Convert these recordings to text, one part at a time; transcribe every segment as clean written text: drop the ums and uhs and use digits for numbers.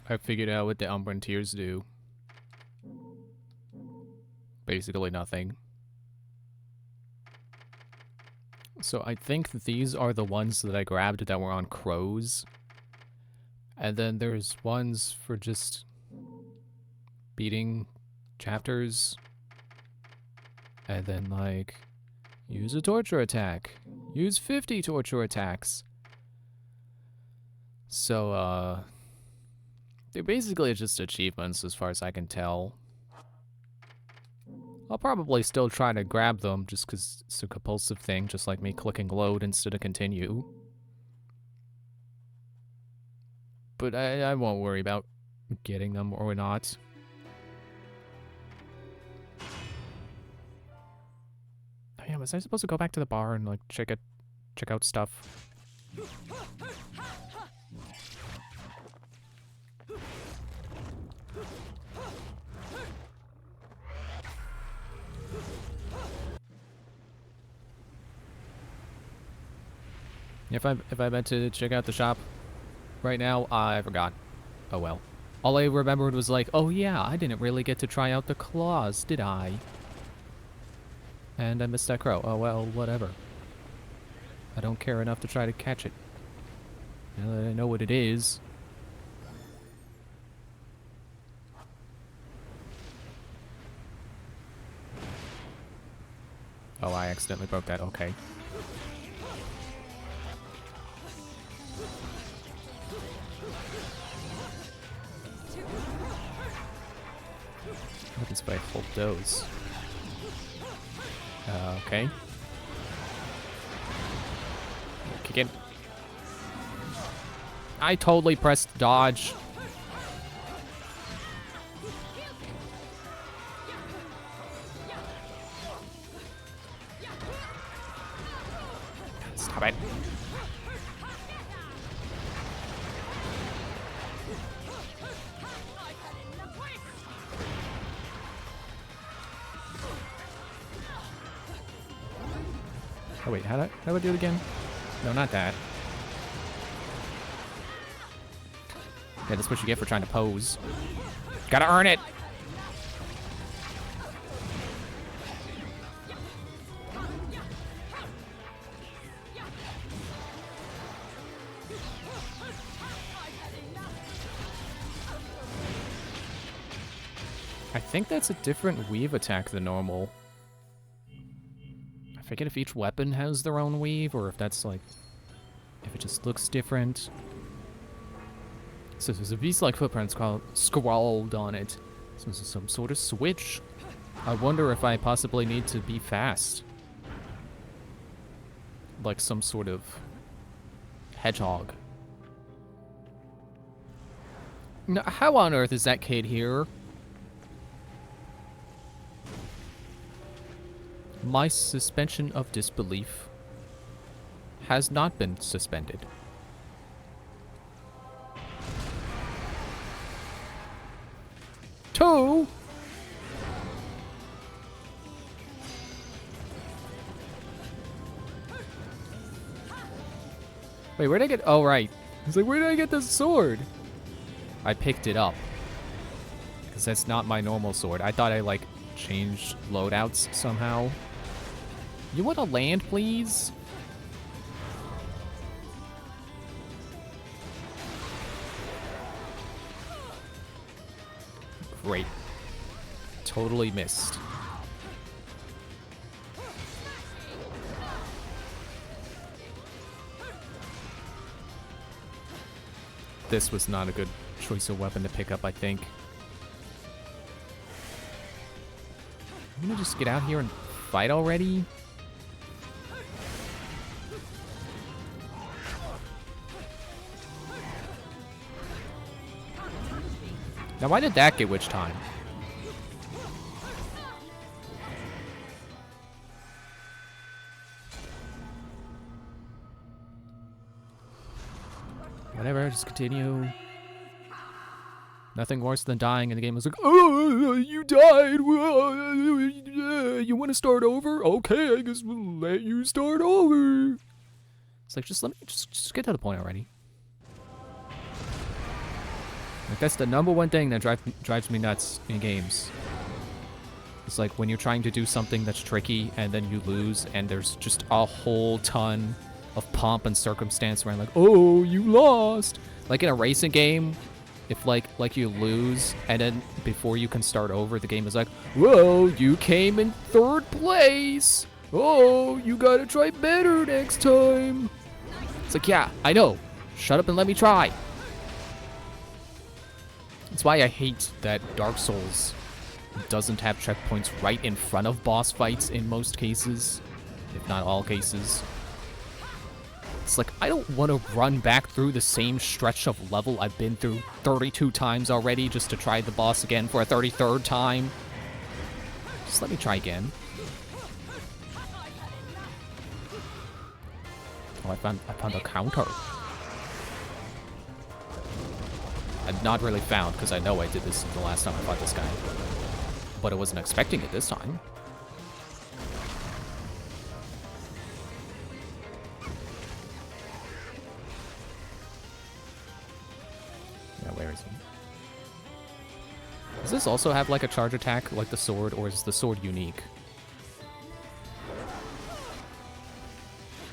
I figured out what the Umbran Tears do. Basically nothing. So I think these are the ones that I grabbed that were on crows. And then there's ones for just beating chapters. And then, like, use a torture attack. Use 50 torture attacks. So, they're basically just achievements as far as I can tell. I'll probably still try to grab them just because it's a compulsive thing, just like me clicking load instead of continue. But I won't worry about getting them or not. Oh yeah, was I supposed to go back to the bar and like check out stuff? If I meant to check out the shop right now, I forgot. Oh well. All I remembered was like, oh yeah, I didn't really get to try out the claws, did I? And I missed that crow. Oh well, whatever. I don't care enough to try to catch it. Now that I know what it is. Oh, I accidentally broke that. Okay. What is if I hold those? Okay. Kick it. I totally pressed dodge. Stop it. Oh wait, how do I do it again? No, not that. Yeah, that's what you get for trying to pose. Gotta earn it! I think that's a different weave attack than normal. I forget if each weapon has their own weave, or if that's like... if it just looks different. So there's a beast-like footprint scrawled on it. So this is some sort of switch. I wonder if I possibly need to be fast. Like some sort of hedgehog. Now, how on earth is that kid here? My suspension of disbelief has not been suspended. Two. Wait, where'd I get... oh, right. He's like, where did I get this sword? I picked it up. Because that's not my normal sword. I thought I, like, changed loadouts somehow. You want to land, please? Great. Totally missed. This was not a good choice of weapon to pick up, I think. I'm gonna just get out here and fight already. Now, why did that get witch time? Whatever, just continue. Nothing worse than dying in the game. It was like, oh, you died. You want to start over? Okay, I guess we'll let you start over. It's like, just let me just get to the point already. Like, that's the #1 thing that drives me nuts in games. It's like when you're trying to do something that's tricky and then you lose and there's just a whole ton of pomp and circumstance around like, oh, you lost. Like in a racing game, if like you lose and then before you can start over, the game is like, whoa, you came in 3rd place. Oh, you gotta try better next time. It's like, yeah, I know. Shut up and let me try. That's why I hate that Dark Souls doesn't have checkpoints right in front of boss fights in most cases, if not all cases. It's like, I don't want to run back through the same stretch of level I've been through 32 times already just to try the boss again for a 33rd time. Just let me try again. Oh, I found a counter. I've not really found, because I know I did this the last time I fought this guy. But I wasn't expecting it this time. Yeah, where is he? Does this also have like a charge attack like the sword, or is the sword unique?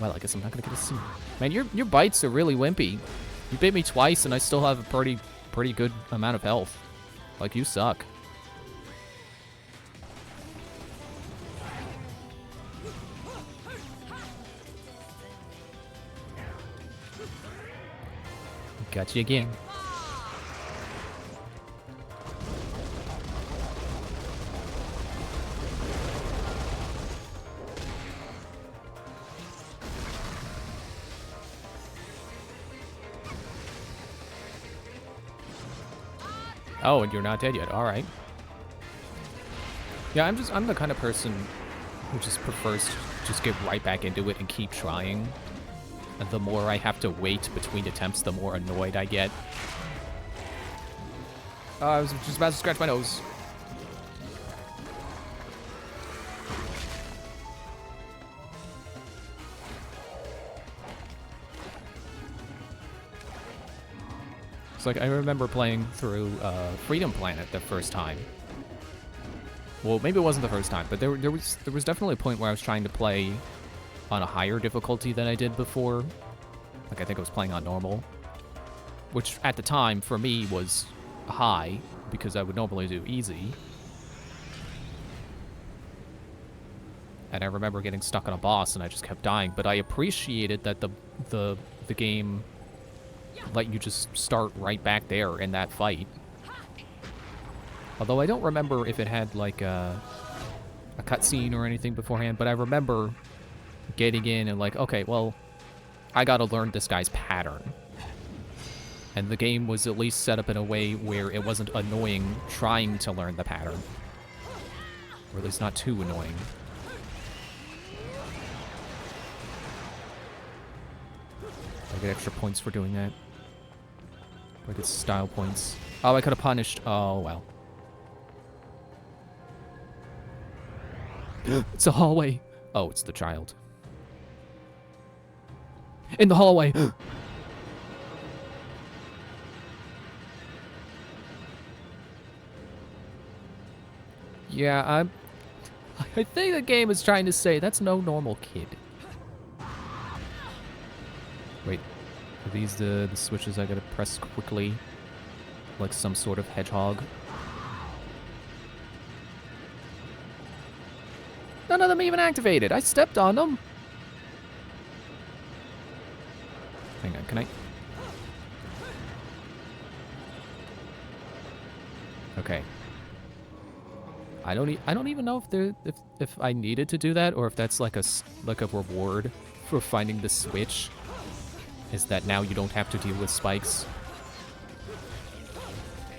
Well, I guess I'm not gonna get to see. Man, your bites are really wimpy. You bit me twice and I still have a pretty good amount of health. Like, you suck. Got you again. Oh, and you're not dead yet. All right. Yeah, I'm the kind of person who just prefers to just get right back into it and keep trying. And the more I have to wait between attempts, the more annoyed I get. I was just about to scratch my nose. It's like, I remember playing through Freedom Planet the first time. Well, maybe it wasn't the first time, but there was definitely a point where I was trying to play on a higher difficulty than I did before. Like, I think I was playing on normal. Which, at the time, for me, was high, because I would normally do easy. And I remember getting stuck on a boss, and I just kept dying. But I appreciated that the game let you just start right back there in that fight. Although I don't remember if it had, like, a cutscene or anything beforehand, but I remember getting in and like, okay, well, I gotta learn this guy's pattern. And the game was at least set up in a way where it wasn't annoying trying to learn the pattern. Or at least not too annoying. I get extra points for doing that. I get style points. Oh, I could have punished. Oh, well. It's a hallway. Oh, it's the child. In the hallway. Yeah, I think the game is trying to say that's no normal kid. Wait, are these the switches I gotta press quickly? Like some sort of hedgehog? None of them even activated. I stepped on them. Hang on, can I? Okay. I don't even know if I needed to do that or if that's like a reward for finding the switch. Is that now you don't have to deal with spikes?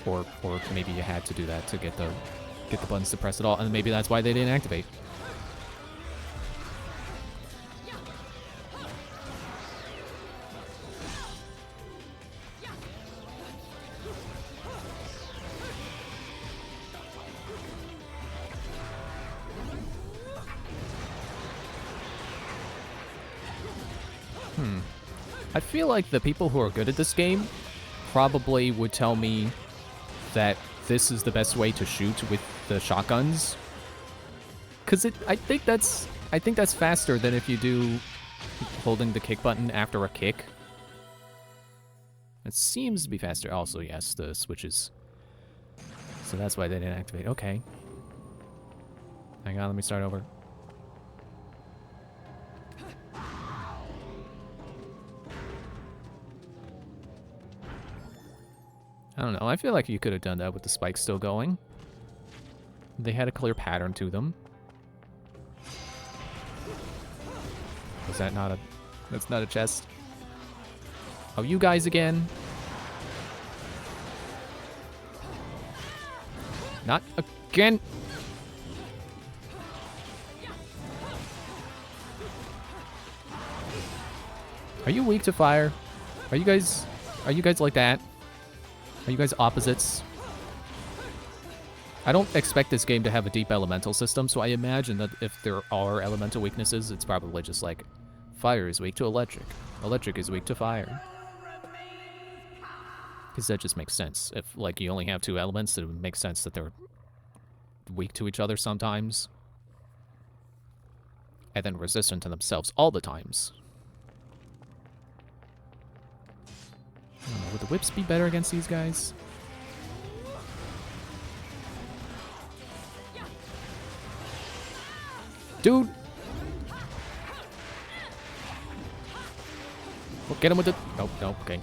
Or maybe you had to do that to get the buttons to press at all, and maybe that's why they didn't activate. I feel like the people who are good at this game probably would tell me that this is the best way to shoot with the shotguns. Because I think that's faster than if you do holding the kick button after a kick. It seems to be faster. Also, yes, the switches. So that's why they didn't activate. Okay. Hang on, let me start over. I don't know. I feel like you could have done that with the spikes still going. They had a clear pattern to them. Was that not a... That's not a chest. Oh, you guys again. Not again. Are you weak to fire? Are you guys like that? Are you guys opposites? I don't expect this game to have a deep elemental system, so I imagine that if there are elemental weaknesses, it's probably just like fire is weak to electric. Electric is weak to fire. Because that just makes sense. If, like, you only have two elements, it would make sense that they're weak to each other sometimes. And then resistant to themselves all the times. I don't know, would the whips be better against these guys? Dude! Well, get him with the... Nope, nope, okay.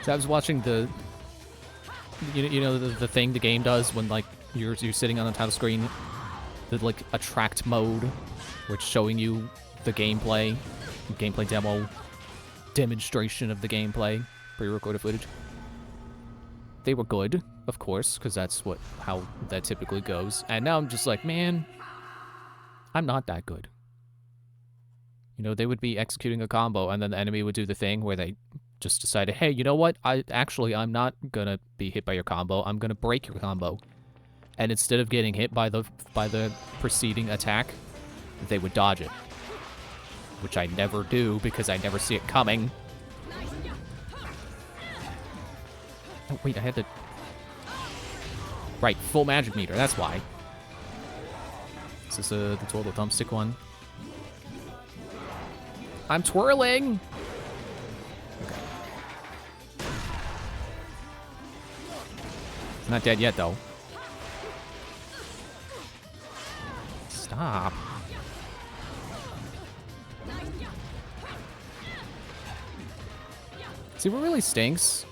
So I was watching the... You know the thing the game does when, like, you're sitting on the title screen? The, like, attract mode, which is showing you the gameplay demo, demonstration of the gameplay, pre-recorded footage. They were good, of course, because that's how that typically goes. And now I'm just like, man, I'm not that good. You know, they would be executing a combo, and then the enemy would do the thing where they just decided, hey, you know what? I'm not gonna be hit by your combo. I'm gonna break your combo. And instead of getting hit by the preceding attack, they would dodge it. Which I never do, because I never see it coming. Oh, wait, I had to... Right, full magic meter, that's why. Is this the twirl thumbstick one? I'm twirling! Okay. It's not dead yet, though. Stop. See, what really stinks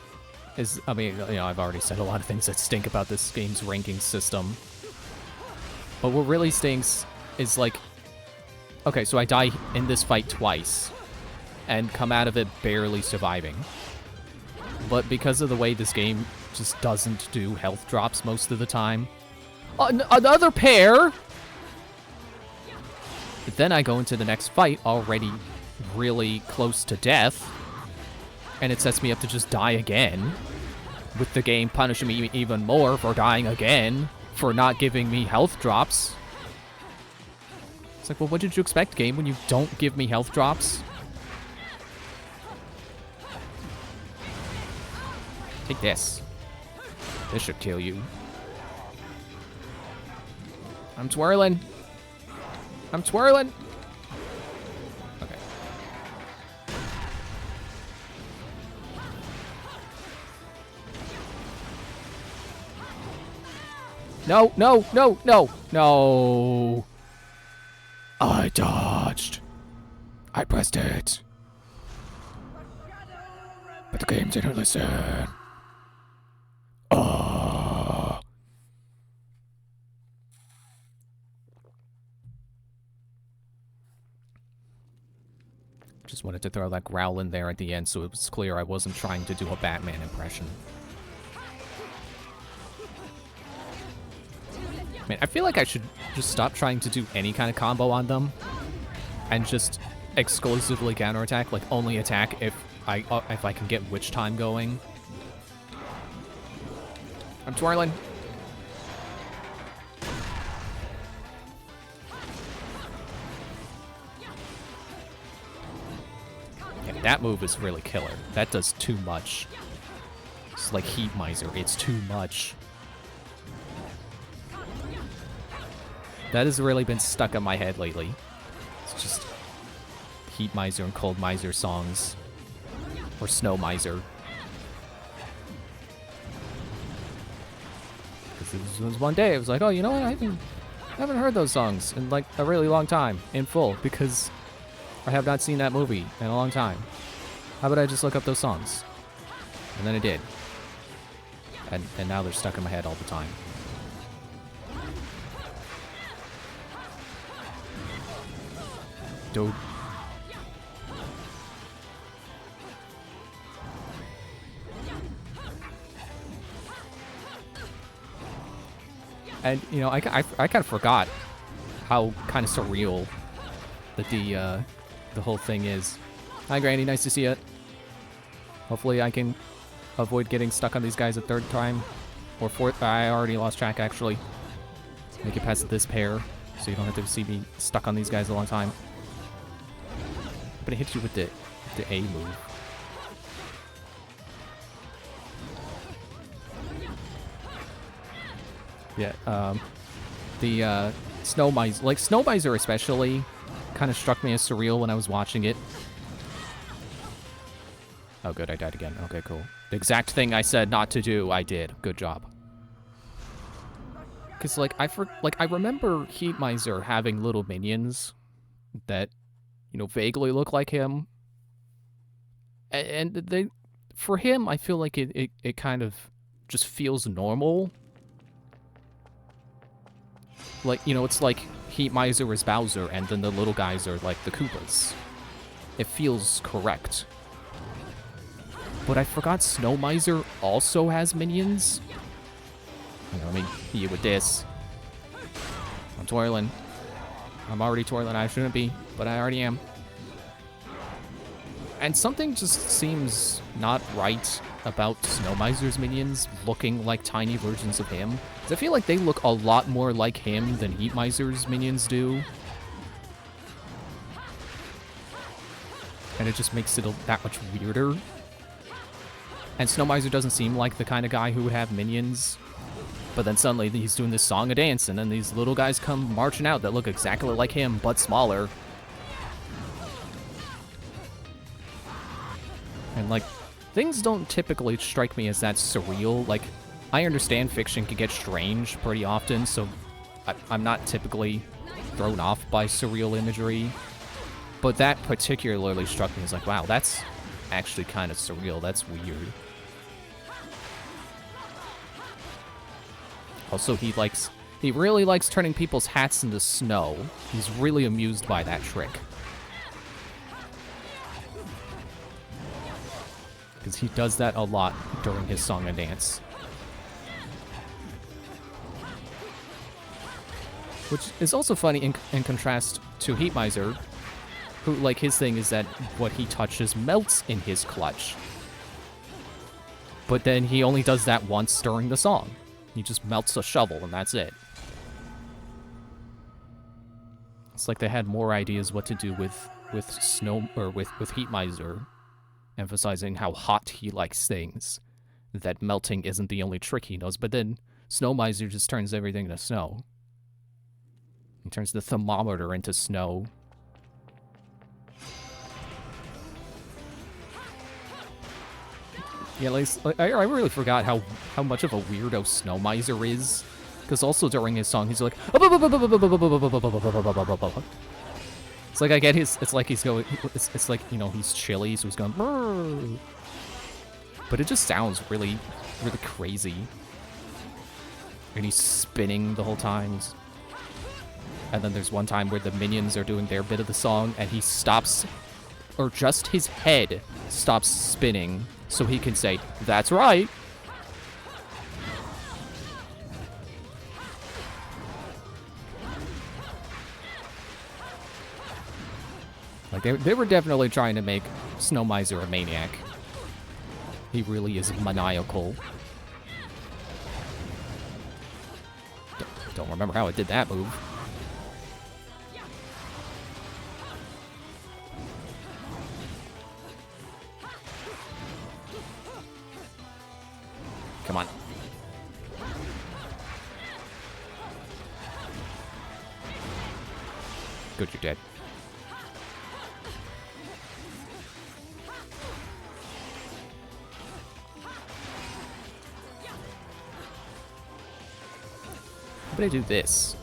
is, I mean, you know, I've already said a lot of things that stink about this game's ranking system. But what really stinks is, like, okay, so I die in this fight twice and come out of it barely surviving. But because of the way this game just doesn't do health drops most of the time, another pair! But then I go into the next fight already really close to death, and it sets me up to just die again, with the game punishing me even more for dying again, for not giving me health drops. It's like, well, what did you expect, game, when you don't give me health drops? Take this. This should kill you. I'm twirling. I'm twirling. Okay. No, no, no, no, no. I dodged. I pressed it. But the game didn't listen. Just wanted to throw that growl in there at the end so it was clear I wasn't trying to do a Batman impression. Man, I feel like I should just stop trying to do any kind of combo on them and just exclusively counterattack, like only attack if I can get witch time going. I'm twirling. that move is really killer. That does too much. It's like Heat Miser. It's too much. That has really been stuck in my head lately. It's just Heat Miser and Cold Miser songs. Or Snow Miser. Because it was one day, it was like, oh, you know what? I haven't heard those songs in like a really long time, in full, because I have not seen that movie in a long time. How about I just look up those songs? And then I did. And now they're stuck in my head all the time. Dude. And, you know, I kind of forgot how kind of surreal that the whole thing is. Hi, Granny. Nice to see you. Hopefully I can avoid getting stuck on these guys a third time. Or fourth. I already lost track, actually. Make it past this pair, so you don't have to see me stuck on these guys a long time. But it hits you with the A move. Yeah, the Snow Miser, like Snow Miser especially, kind of struck me as surreal when I was watching it. Oh, good, I died again. Okay, cool. The exact thing I said not to do, I did. Good job. Cause like I remember Heat Miser having little minions that, you know, vaguely look like him, and they, for him, I feel like it kind of just feels normal. Like, you know, it's like Heat Miser is Bowser, and then the little guys are like the Koopas. It feels correct. But I forgot Snow Miser also has minions. You know, let me hit you with this. I'm twirling. I'm already twirling. I shouldn't be, but I already am. And something just seems not right about Snow Miser's minions looking like tiny versions of him. Because I feel like they look a lot more like him than Heat Miser's minions do. And it just makes it that much weirder. And Snow Miser doesn't seem like the kind of guy who would have minions. But then suddenly he's doing this song and dance, and then these little guys come marching out that look exactly like him, but smaller. And, like, things don't typically strike me as that surreal. Like, I understand fiction can get strange pretty often, so I'm not typically thrown off by surreal imagery. But that particularly struck me as like, wow, that's actually kind of surreal. That's weird. Also, he really likes turning people's hats into snow. He's really amused by that trick. Because he does that a lot during his song and dance. Which is also funny in contrast to Heat Miser, who, like, his thing is that what he touches melts in his clutch. But then he only does that once during the song. He just melts a shovel, and that's it. It's like they had more ideas what to do with Snow, or with Heat Miser, emphasizing how hot he likes things. That melting isn't the only trick he knows, but then Snow Miser just turns everything into snow. He turns the thermometer into snow. Yeah, like, I really forgot how much of a weirdo Snow Miser is. Because also during his song, he's like... It's like I get his... It's like he's going... It's like, you know, he's chilly, so he's going... Brrr. But it just sounds really, really crazy. And he's spinning the whole time. And then there's one time where the minions are doing their bit of the song, and he stops... Or just his head stops spinning, so he can say, "That's right." Like, they were definitely trying to make Snow Miser a maniac. He really is maniacal. Don't remember how it did that move. Come on. Good, you're dead. How did I do this?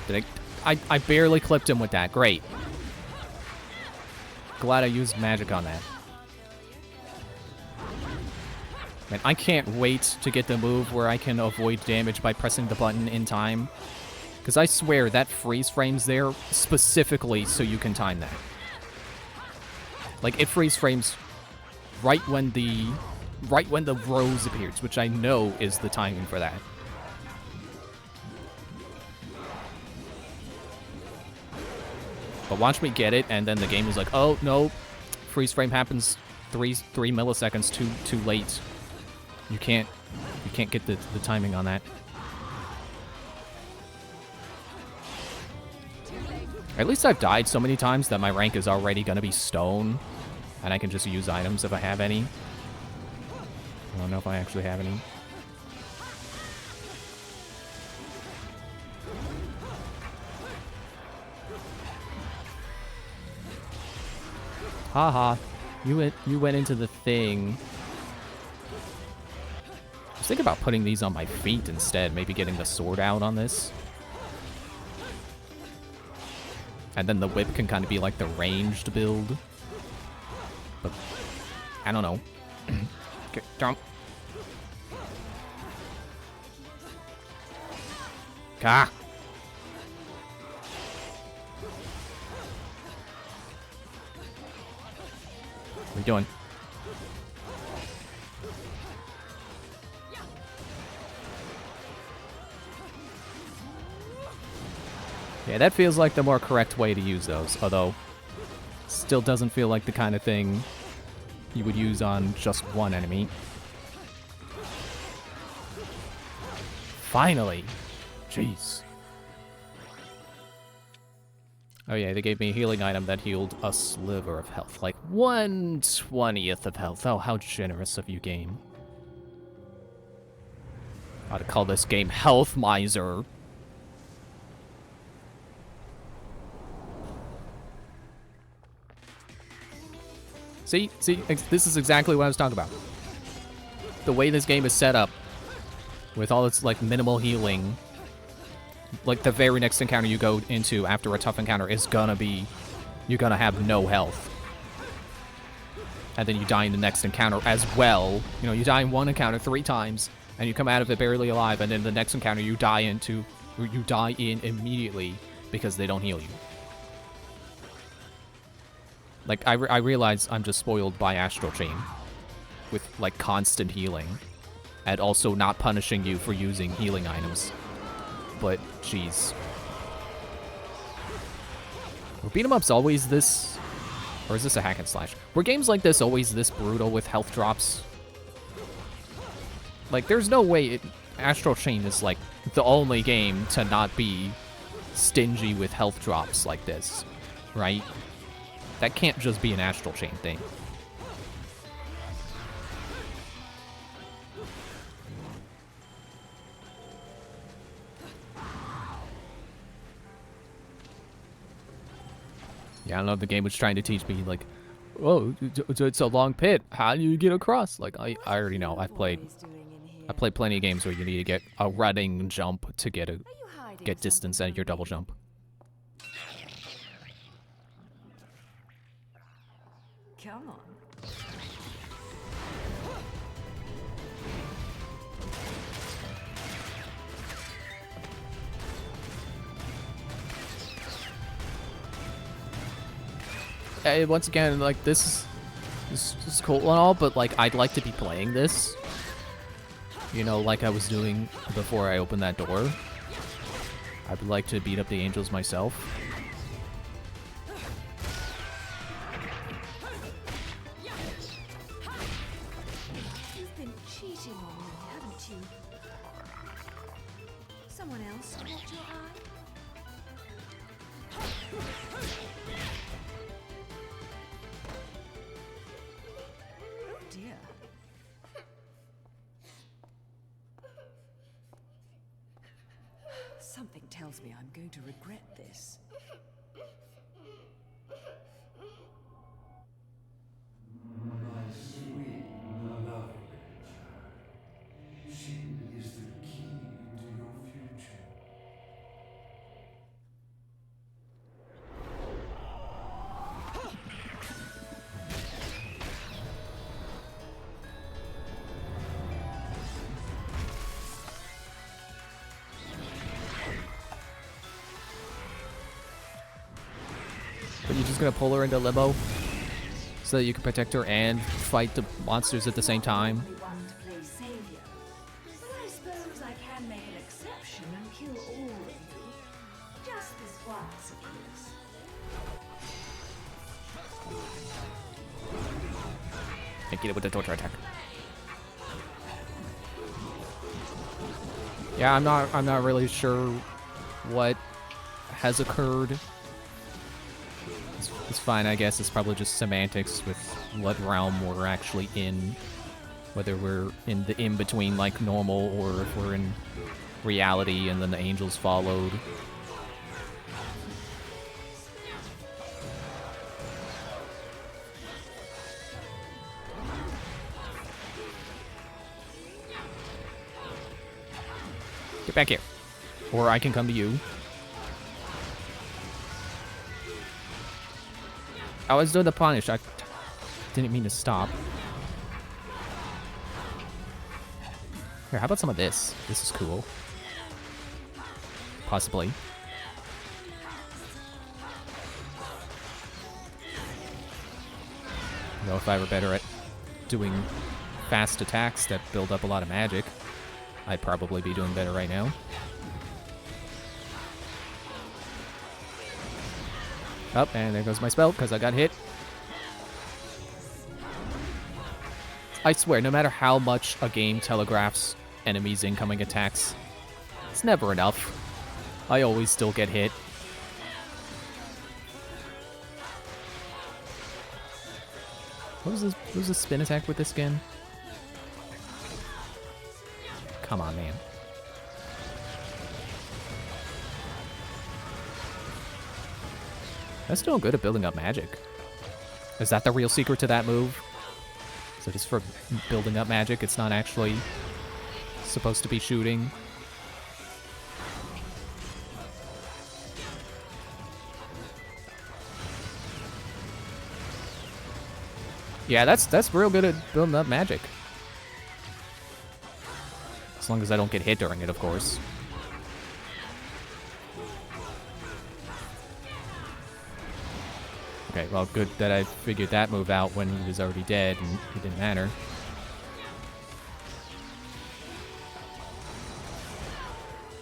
Did I barely clipped him with that. Great. Glad I used magic on that. Man, I can't wait to get the move where I can avoid damage by pressing the button in time. Because I swear that freeze frames there specifically so you can time that. Like, it freeze frames right when the rose appears, which I know is the timing for that. But watch me get it, and then the game is like, oh, no, freeze frame happens 3 milliseconds too late. You can't get the timing on that. At least I've died so many times that my rank is already gonna be stone, and I can just use items if I have any. I don't know if I actually have any. Haha, you went into the thing. I was thinking about putting these on my feet instead, maybe getting the sword out on this. And then the whip can kind of be like the ranged build. But I don't know. Okay, jump. Ah! What are you doing? Yeah, that feels like the more correct way to use those, although still doesn't feel like the kind of thing you would use on just one enemy. Finally! Jeez. Oh yeah, they gave me a healing item that healed a sliver of health. Like 1/20th of health. Oh, how generous of you, game. I ought to call this game Health Miser. See, this is exactly what I was talking about. The way this game is set up, with all its, like, minimal healing, like, the very next encounter you go into after a tough encounter is gonna be, you're gonna have no health. And then you die in the next encounter as well. You know, you die in one encounter 3 times, and you come out of it barely alive, and then the next encounter you die in immediately because they don't heal you. Like, I realize I'm just spoiled by Astral Chain with, like, constant healing and also not punishing you for using healing items. But, jeez. Were beat-em-ups always this... Or is this a hack and slash? Were games like this always this brutal with health drops? Like, there's no way Astral Chain is, like, the only game to not be stingy with health drops like this, right? That can't just be an Astral Chain thing. Yeah, I don't know if the game was trying to teach me, like, oh, it's a long pit. How do you get across? Like, I already know. I've played plenty of games where you need to get a running jump to get distance at your double jump. Come on. Once again, like, this is cool and all, but, like, I'd like to be playing this. You know, like I was doing before I opened that door. I'd like to beat up the angels myself. You've been cheating on me, haven't you? Someone else caught your eye? Oh dear. Something tells me I'm going to regret this. My sweet, lovely child. She is the key to your future. But you're just gonna pull her into limbo so that you can protect her and fight the monsters at the same time. Only one to play savior. But I suppose I can make an exception and kill all of you. Just this once, of course. And get it with the torture attack. Yeah, I'm not really sure what has occurred. It's fine, I guess. It's probably just semantics with what realm we're actually in. Whether we're in the in-between like normal or if we're in reality and then the angels followed. Get back here. Or I can come to you. I was doing the punish. I didn't mean to stop. Here, how about some of this? This is cool. Possibly. You know, if I were better at doing fast attacks that build up a lot of magic, I'd probably be doing better right now. Oh, and there goes my spell, because I got hit. I swear, no matter how much a game telegraphs enemies' incoming attacks, it's never enough. I always still get hit. What was this spin attack with this skin? Come on, man. That's doing good at building up magic. Is that the real secret to that move? So just for building up magic, it's not actually supposed to be shooting. Yeah, that's real good at building up magic. As long as I don't get hit during it, of course. Okay, well, good that I figured that move out when he was already dead and it didn't matter.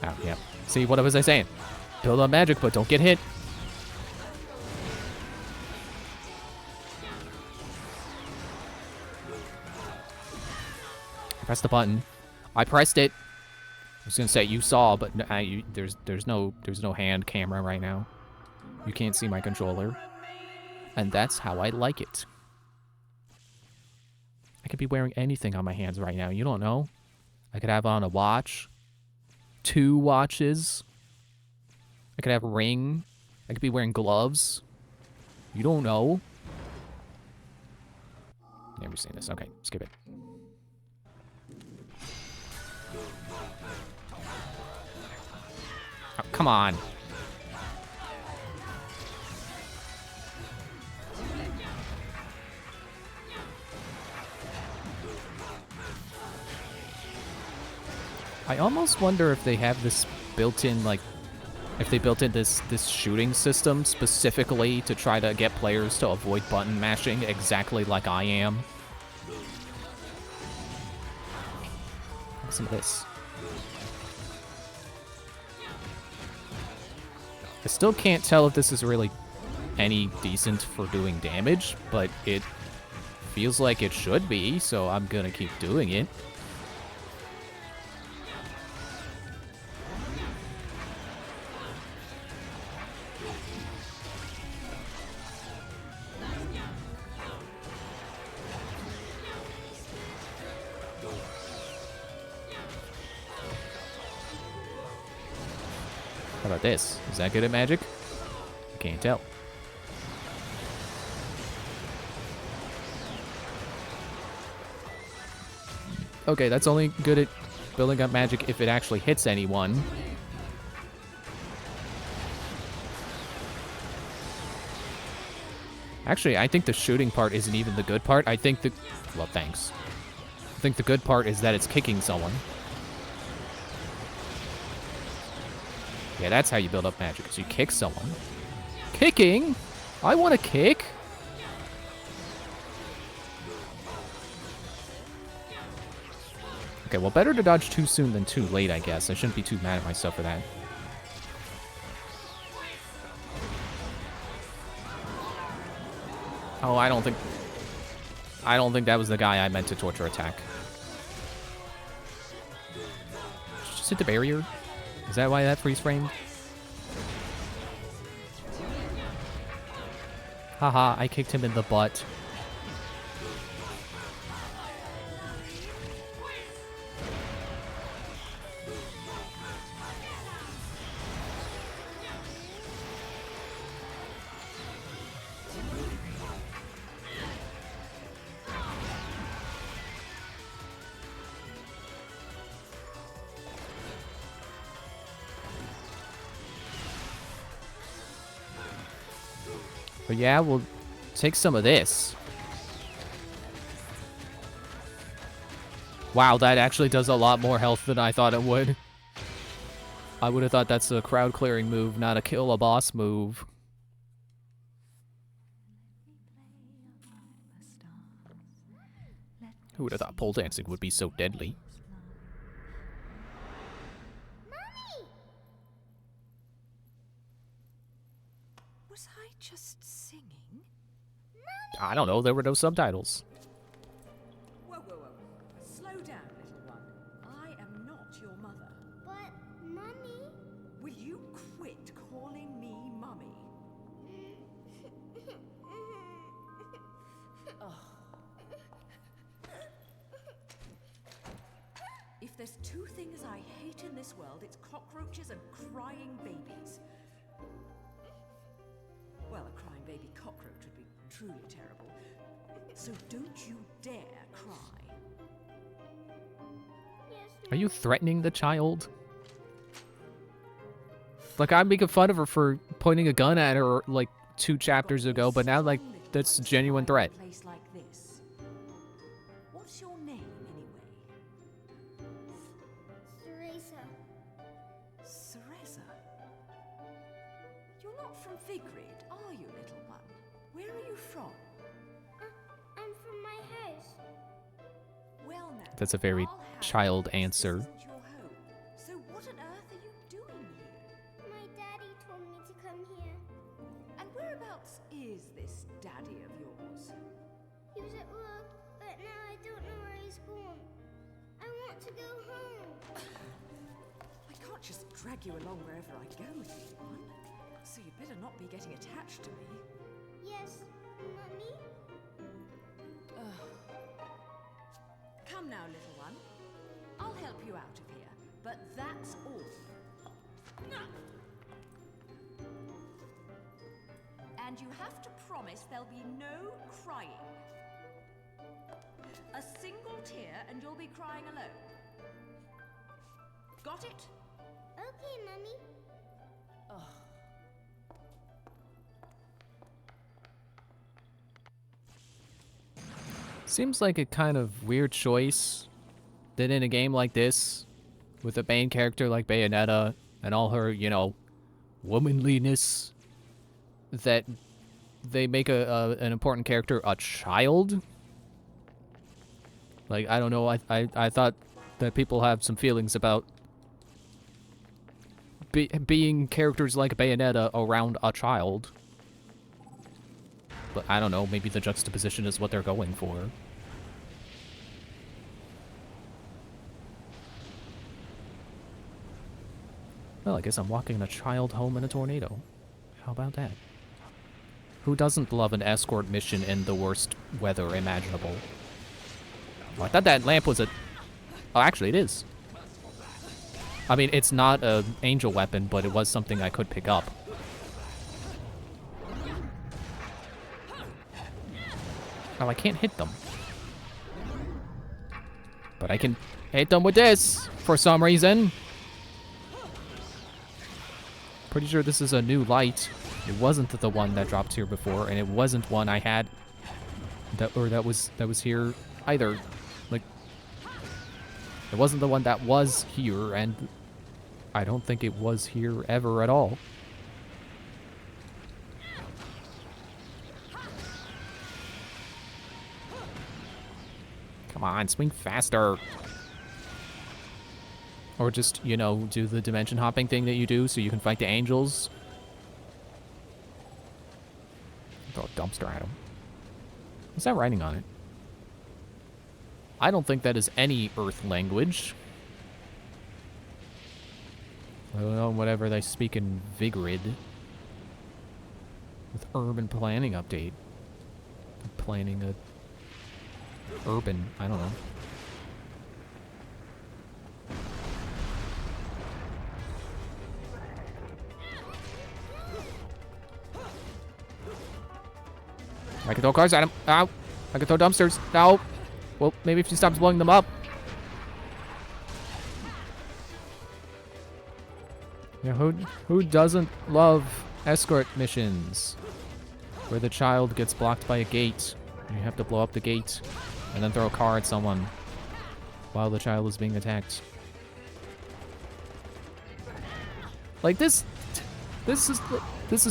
Oh, yeah. See, what was I saying? Build up magic, but don't get hit. Press the button. I pressed it. I was gonna say you saw, but there's no hand camera right now. You can't see my controller. And that's how I like it. I could be wearing anything on my hands right now. You don't know. I could have on a watch. 2 watches. I could have a ring. I could be wearing gloves. You don't know. Never seen this. Okay, skip it. Oh, come on. I almost wonder if they have this built-in, like, if they built in this shooting system specifically to try to get players to avoid button mashing exactly like I am. Some of this. I still can't tell if this is really any decent for doing damage, but it feels like it should be, so I'm gonna keep doing it. How about this? Is that good at magic? I can't tell. Okay, that's only good at building up magic if it actually hits anyone. Actually, I think the shooting part isn't even the good part. I think the... Well, thanks. I think the good part is that it's kicking someone. Yeah, that's how you build up magic, is you kick someone. Kicking? I want to kick. Okay, well, better to dodge too soon than too late, I guess. I shouldn't be too mad at myself for that. Oh, I don't think that was the guy I meant to torture attack. Just hit the barrier? Is that why that freeze framed? Haha, I kicked him in the butt. But yeah, we'll take some of this. Wow, that actually does a lot more health than I thought it would. I would have thought that's a crowd clearing move, not a kill a boss move. Who would have thought pole dancing would be so deadly? Was I just singing? I don't know, there were no subtitles. Whoa, whoa, whoa. Slow down, little one. I am not your mother. But, Mummy... Will you quit calling me Mummy? If there's two things I hate in this world, it's cockroaches and crying babies. Well, a crying baby cockroach would be truly terrible. So don't you dare cry. Are you threatening the child? Like, I'm making fun of her for pointing a gun at her, like, 2 chapters ago, but now, like, that's a genuine threat. Place like this. What's your name, anyway? Teresa. Cereza. You're not from Vigrid, are you, little one? Where are you from? I'm from my house. Well, now. That's a very I'll have child this answer. isn't your home. So what on earth are you doing here? My daddy told me to come here. And whereabouts is this daddy of yours? He was at work, but now I don't know where he's gone. I want to go home. I can't just drag you along wherever I go, little one. So you'd better not be getting attached to me. Yes, Mummy? Come now, little one. I'll help you out of here, but that's all. And you have to promise there'll be no crying. A single tear and you'll be crying alone. Got it? Okay, Mummy. Seems like a kind of weird choice that in a game like this, with a main character like Bayonetta and all her, you know, womanliness, that they make an important character a child. Like, I don't know, I thought that people have some feelings about being characters like Bayonetta around a child. But I don't know, maybe the juxtaposition is what they're going for. Well, I guess I'm walking a child home in a tornado. How about that? Who doesn't love an escort mission in the worst weather imaginable? Oh, I thought that lamp was a... Oh, actually it is. I mean, it's not an angel weapon, but it was something I could pick up. Oh, I can't hit them. But I can hit them with this for some reason. Pretty sure this is a new light. It wasn't the one that dropped here before, and it wasn't one I had that was here either. Like, it wasn't the one that was here, and I don't think it was here ever at all. Come on, swing faster. Or just, you know, do the dimension hopping thing that you do so you can fight the angels. Throw a dumpster at him. What's that writing on it? I don't think that is any Earth language. I don't know, whatever they speak in Vigrid. With urban planning update. Planning a... urban, I don't know. I can throw cars at him. Ow. I can throw dumpsters. No. Well, maybe if she stops blowing them up. Yeah, who doesn't love escort missions? Where the child gets blocked by a gate. And you have to blow up the gate. And then throw a car at someone. While the child is being attacked. Like, this is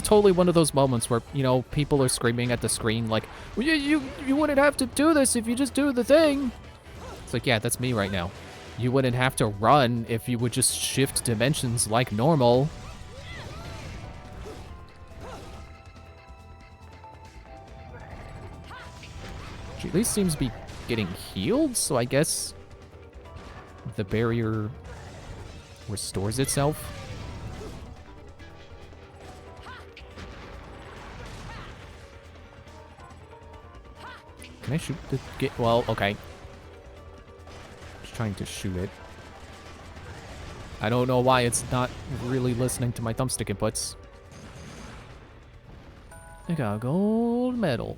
totally one of those moments where, you know, people are screaming at the screen like, well, you wouldn't have to do this if you just do the thing. It's like, yeah, that's me right now. You wouldn't have to run if you would just shift dimensions like normal. She at least seems to be getting healed, so I guess the barrier restores itself. Can I shoot the gate? Well, okay. Just trying to shoot it. I don't know why it's not really listening to my thumbstick inputs. I got a gold medal.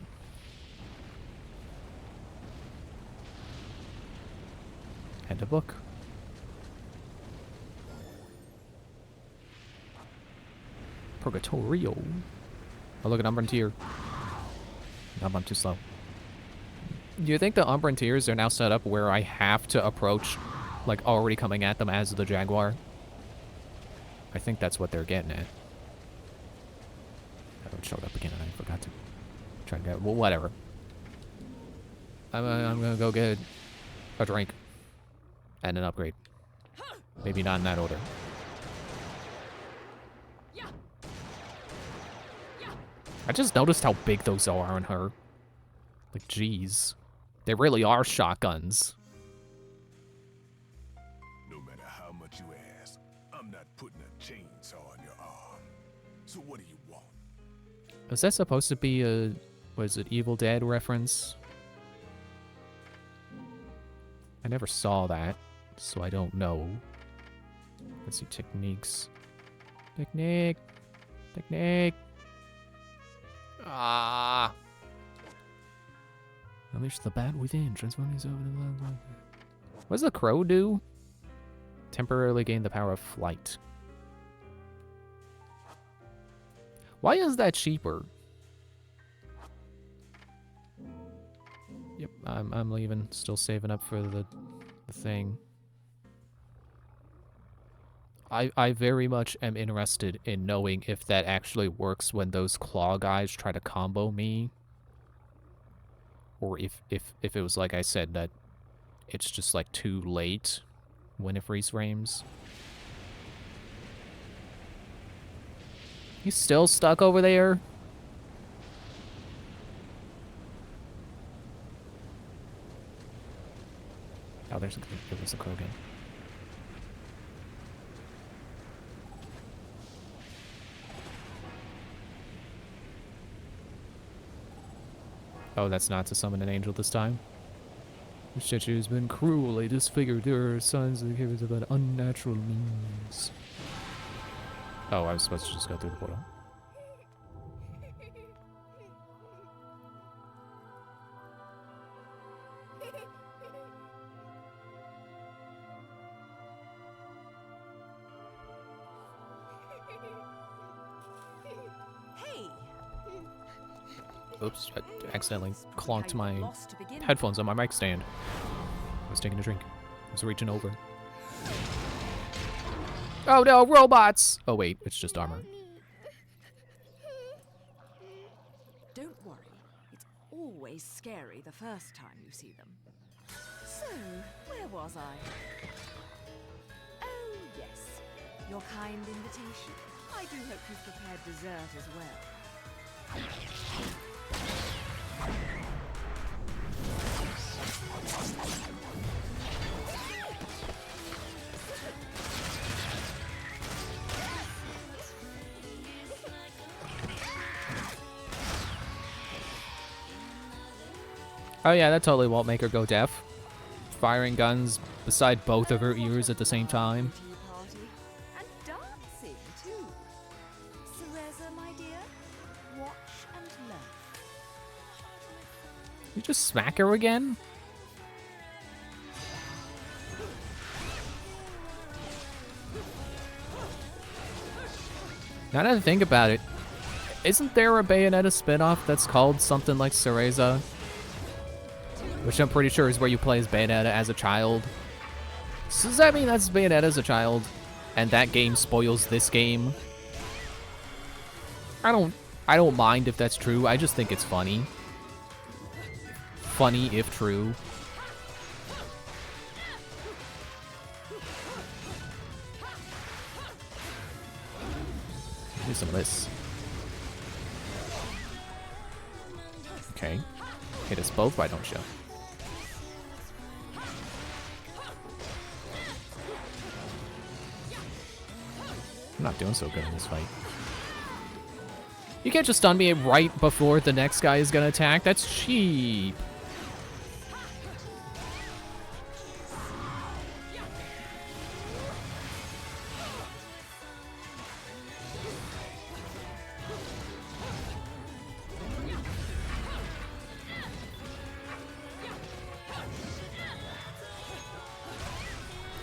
And a book. Purgatorio. Oh, look at Umbrantier. Nope, I'm too slow. Do you think the Umbrantiers are now set up where I have to approach, like, already coming at them as the Jaguar? I think that's what they're getting at. Oh, it showed up again and I forgot to try to get... Well, whatever. I'm gonna go get a drink. And an upgrade. Maybe not in that order. I just noticed how big those are on her. Like, jeez. They really are shotguns. No matter how much you ask, I'm not putting a chainsaw on your arm. So what do you want? Was that supposed to be a... was it Evil Dead reference? I never saw that, so I don't know. Let's see, techniques. Technique! Technique! Ah! Unleash the bat within. Transform these over the... What does the crow do? Temporarily gain the power of flight. Why is that cheaper? Yep, I'm leaving. Still saving up for the thing. I very much am interested in knowing if that actually works when those claw guys try to combo me. Or if it was like I said, that it's just like too late when it freeze frames. He's still stuck over there? Oh, there's a crow again. Oh, that's not to summon an angel this time? The statue has been cruelly disfigured. There are signs that give it about unnatural means. Oh, I was supposed to just go through the portal. Hey, Oops, I accidentally clonked how you my lost to begin with. headphones on my mic stand. I was taking a drink. I was reaching over. Oh no, robots! Oh wait, it's just armor. Don't worry, it's always scary the first time you see them. So, where was I? Oh, yes, your kind invitation. I do hope you've prepared dessert as well. Oh yeah, that totally won't make her go deaf. Firing guns beside both of her ears at the same time. Tea party. And dancing, too. Cereza, my dear, watch and learn. You just smack her again? Now that I think about it, isn't there a Bayonetta spinoff that's called something like Cereza? Which I'm pretty sure is where you play as Bayonetta as a child. So does that mean that's Bayonetta as a child? And that game spoils this game? I don't mind if that's true. I just think it's funny. Funny if true. Do some of this. Okay. Hit us both, why don't you? I'm not doing so good in this fight. You can't just stun me right before the next guy is gonna attack. That's cheap.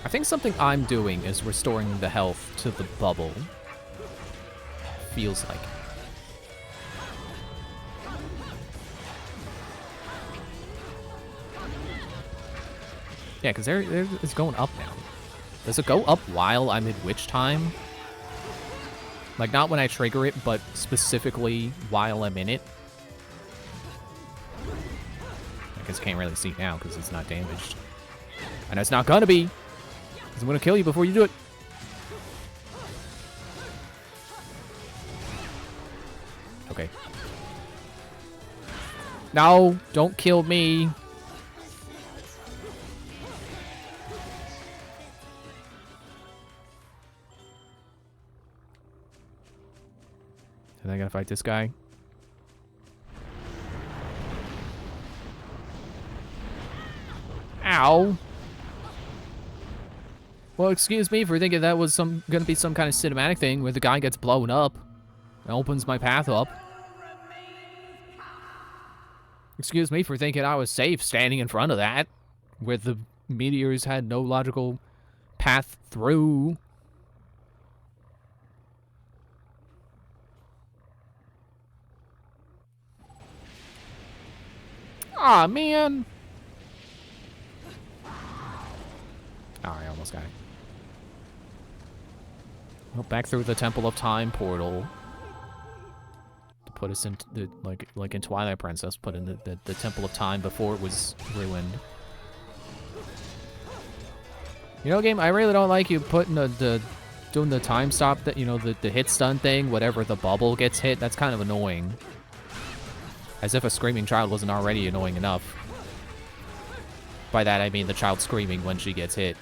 I think something I'm doing is restoring the health to the bubble. Feels like. Yeah, because it's going up now. Does it go up while I'm in witch time? Like, not when I trigger it, but specifically while I'm in it? I guess I can't really see now because it's not damaged. And it's not gonna be! Because I'm gonna kill you before you do it. Okay. No, don't kill me. And I gotta fight this guy. Ow. Well, excuse me for thinking that was gonna be some kind of cinematic thing where the guy gets blown up and opens my path up. Excuse me for thinking I was safe standing in front of that, where the meteors had no logical path through. Aw, man. Oh, I almost got it. Well, back through the Temple of Time portal to put us into the like in Twilight Princess, put in the Temple of Time before it was ruined. You know, game, I really don't like you putting doing the time stop that the hit stun thing. Whatever the bubble gets hit, that's kind of annoying. As if a screaming child wasn't already annoying enough. By that I mean the child screaming when she gets hit.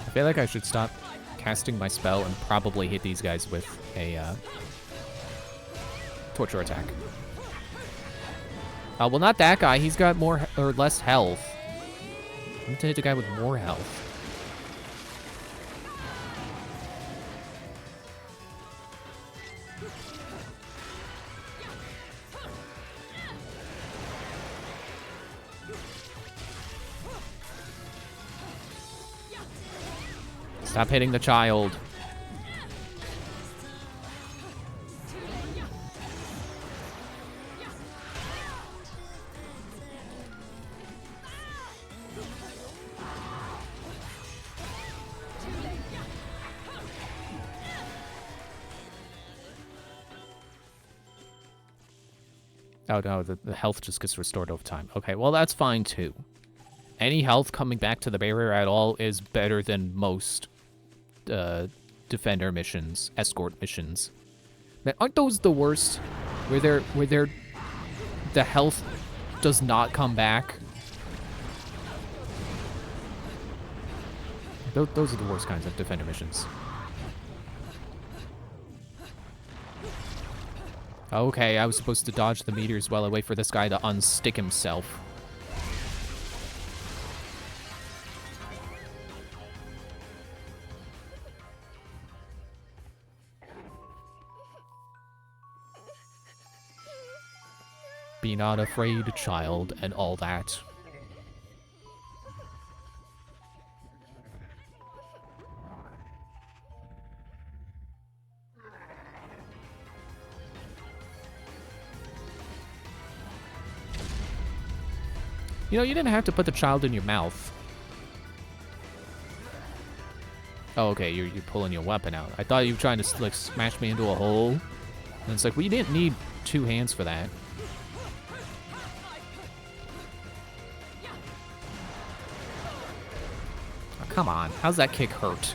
I feel like I should stop casting my spell and probably hit these guys with a torture attack. Well, not that guy. He's got more or less health. I need to hit the guy with more health. Stop hitting the child. Oh no, the health just gets restored over time. Okay, well that's fine too. Any health coming back to the barrier at all is better than most defender missions, escort missions. Man, aren't those the worst? Where the health does not come back. Those are the worst kinds of defender missions. Okay, I was supposed to dodge the meteors while I wait for this guy to unstick himself. Be not afraid, child, and all that. You know, you didn't have to put the child in your mouth. Oh, okay, you're pulling your weapon out. I thought you were trying to, like, smash me into a hole. And it's like, well, you didn't need 2 hands for that. Oh, come on. How's that kick hurt?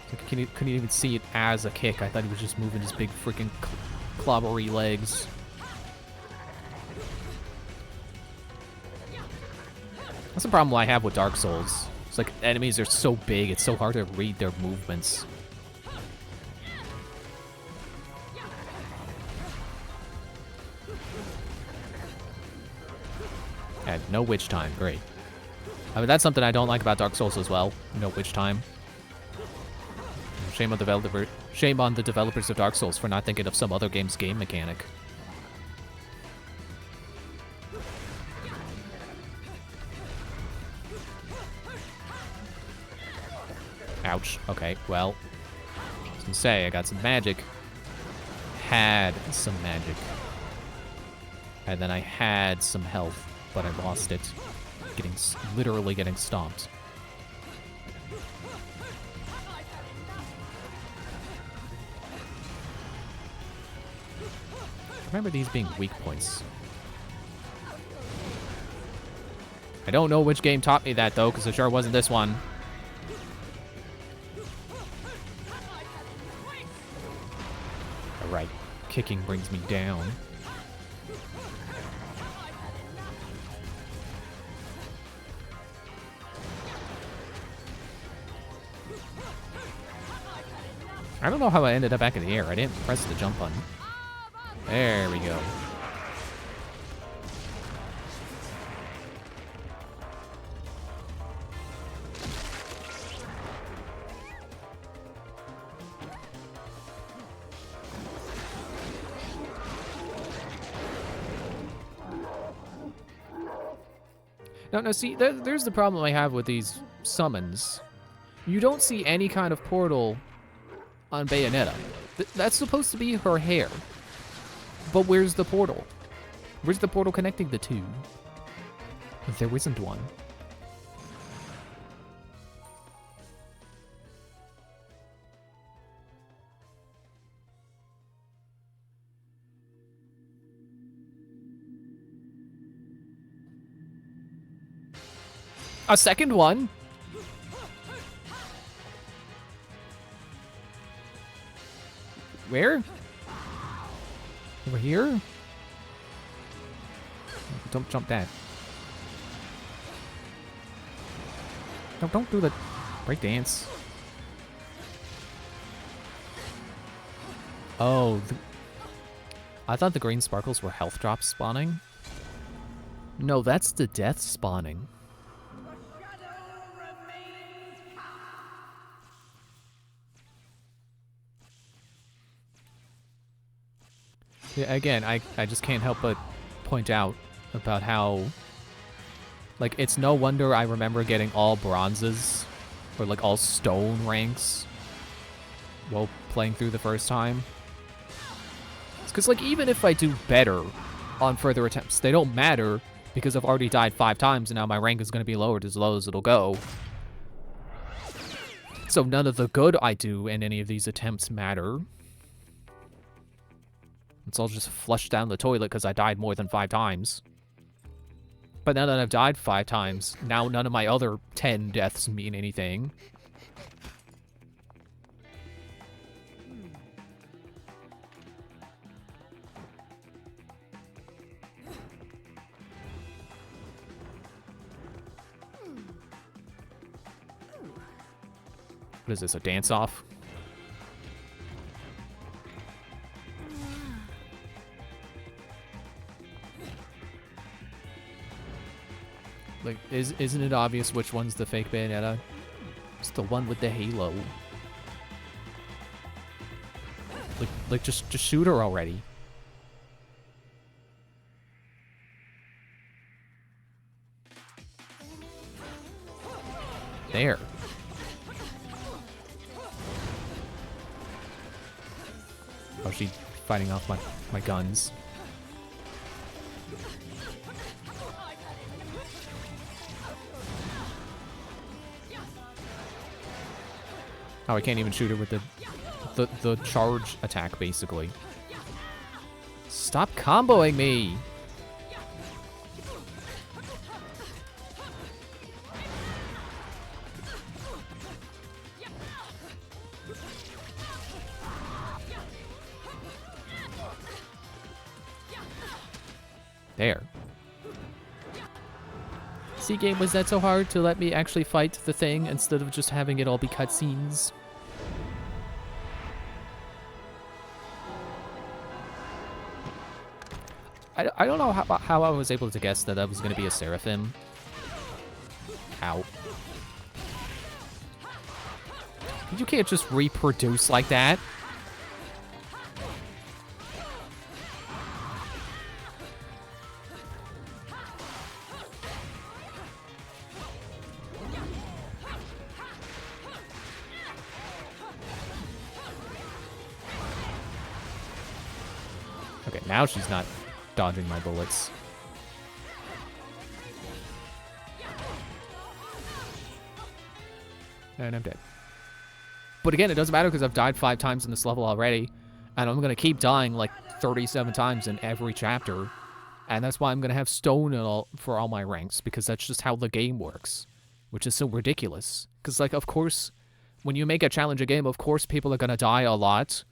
Like, couldn't even see it as a kick. I thought he was just moving his big freaking clobbery legs. That's the problem I have with Dark Souls. It's like enemies are so big, it's so hard to read their movements. And no witch time, great. I mean, that's something I don't like about Dark Souls as well. No witch time. Shame on the developers of Dark Souls for not thinking of some other game's game mechanic. Ouch. Okay, well, I was gonna say, I got some magic. Had some magic. And then I had some health, but I lost it. Literally getting stomped. Remember these being weak points. I don't know which game taught me that, though, because it sure wasn't this one. Alright, kicking brings me down. I don't know how I ended up back in the air. I didn't press the jump button. There we go. No, see, there's the problem I have with these summons. You don't see any kind of portal on Bayonetta. That's supposed to be her hair. But where's the portal? Where's the portal connecting the two? There isn't one. A second one? Where? Over here? Don't jump that. No, don't do the break dance. Oh, I thought the green sparkles were health drops spawning. No, that's the death spawning. Yeah, again, I just can't help but point out about how, like, it's no wonder I remember getting all bronzes, or like all stone ranks, while playing through the first time. It's because, like, even if I do better on further attempts, they don't matter, because I've already died 5 times, and now my rank is going to be lowered as low as it'll go. So none of the good I do in any of these attempts matter. It's all just flushed down the toilet because I died more than 5 times. But now that I've died 5 times, now none of my other 10 deaths mean anything. What is this, a dance-off? Like, isn't it obvious which one's the fake Bayonetta? It's the one with the halo. Like just shoot her already. There. Oh, she's fighting off my guns. Oh, I can't even shoot her with the charge attack, basically. Stop comboing me! There. See, game, was that so hard to let me actually fight the thing instead of just having it all be cutscenes? I don't know how I was able to guess that was going to be a Seraphim. Ow. You can't just reproduce like that. Okay, now she's not dodging my bullets. And I'm dead. But again, it doesn't matter because I've died 5 times in this level already, and I'm going to keep dying like 37 times in every chapter, and that's why I'm going to have stone for all my ranks, because that's just how the game works, which is so ridiculous. Because, like, of course, when you make a challenge game, of course people are going to die a lot.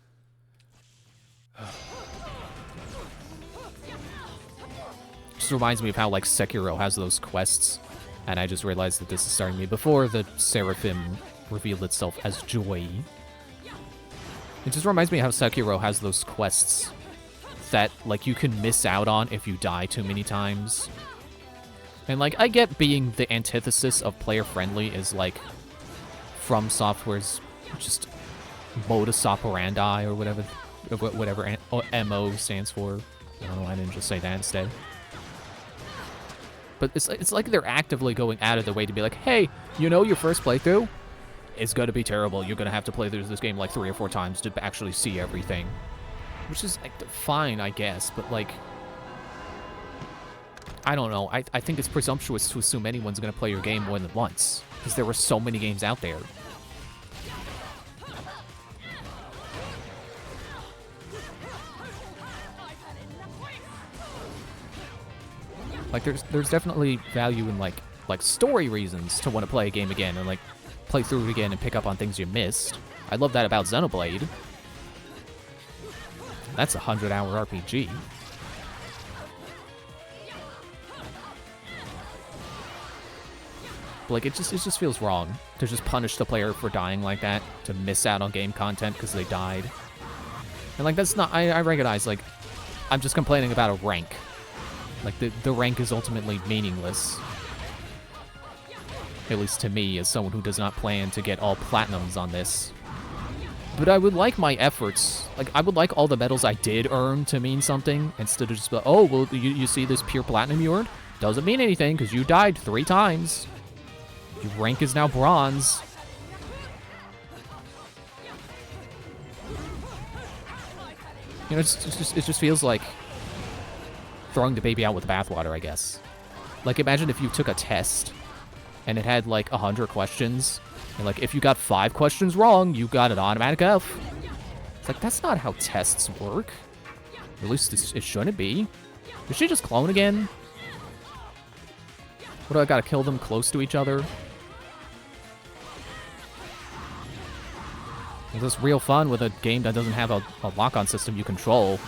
Just reminds me of how, like, Sekiro has those quests, and I just realized that this is starting me before the Seraphim revealed itself as Joy. It just reminds me how Sekiro has those quests that, like, you can miss out on if you die too many times. And, like, I get being the antithesis of player-friendly is, like, From Software's just modus operandi, or whatever MO stands for. I don't know why I didn't just say that instead. But it's like they're actively going out of their way to be like, hey, you know, your first playthrough is going to be terrible. You're going to have to play through this game like 3 or 4 times to actually see everything. Which is, like, fine, I guess, but, like, I don't know. I think it's presumptuous to assume anyone's going to play your game more than once, because there were so many games out there. Like, there's definitely value in, like story reasons to want to play a game again and, like, play through it again and pick up on things you missed. I love that about Xenoblade. That's a 100-hour RPG. Like, it just feels wrong to just punish the player for dying like that, to miss out on game content because they died. And, like, that's not... I recognize, like, I'm just complaining about a rank. Like, the rank is ultimately meaningless. At least to me, as someone who does not plan to get all platinums on this. But I would like my efforts, like, I would like all the medals I did earn to mean something, instead of just, oh, well, you see this pure platinum you earned? Doesn't mean anything, because you died 3 times. Your rank is now bronze. You know, it just feels like throwing the baby out with the bathwater, I guess. Like, imagine if you took a test, and it had, like, 100 questions, and, like, if you got 5 questions wrong, you got an automatic F. It's like, that's not how tests work. At least it shouldn't be. Did she just clone again? What do I gotta kill them close to each other? Is this real fun with a game that doesn't have a lock-on system you control?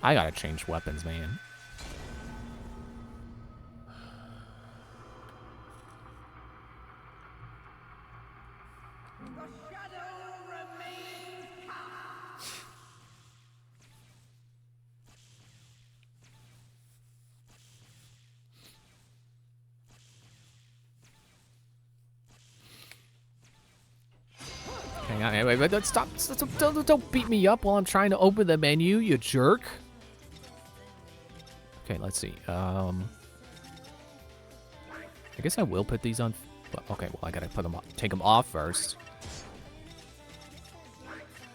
I gotta change weapons, man. Hang on, wait, stop, don't beat me up while I'm trying to open the menu, you jerk. Okay, let's see. I guess I will put these on. Okay, well, I gotta put them, take them off first.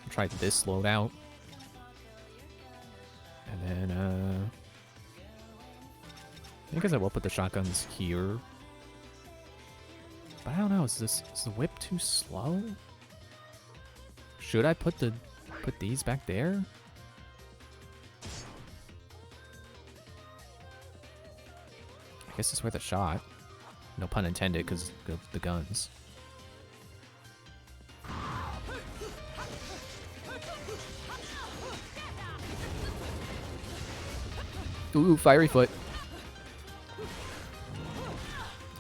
Try this loadout, and then I guess I will put the shotguns here. But I don't know. Is the whip too slow? Should I put these back there? I guess it's worth a shot. No pun intended, because the guns. Ooh, fiery foot.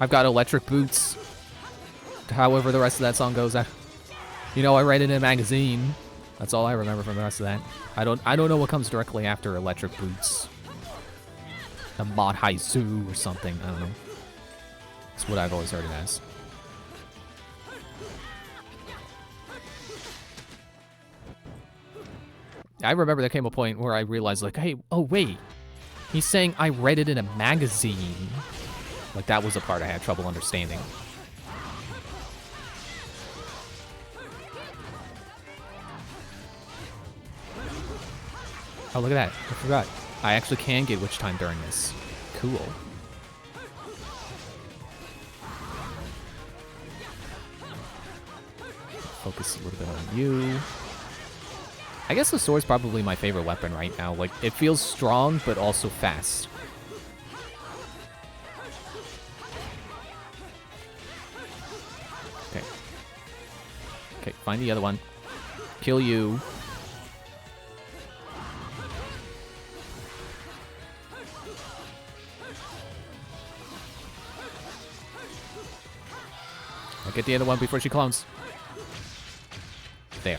I've got electric boots. However the rest of that song goes. You know, I read it in a magazine. That's all I remember from the rest of that. I don't know what comes directly after electric boots. The Mod Haizu or something. I don't know. That's what I've always heard it as. I remember there came a point where I realized, like, hey, oh wait, he's saying I read it in a magazine. Like, that was the part I had trouble understanding. Oh, look at that. I forgot. I actually can get witch time during this. Cool. Focus a little bit on you. I guess the sword's probably my favorite weapon right now. Like, it feels strong, but also fast. Okay. Okay, find the other one. Kill you. I'll get the other one before she clones. There.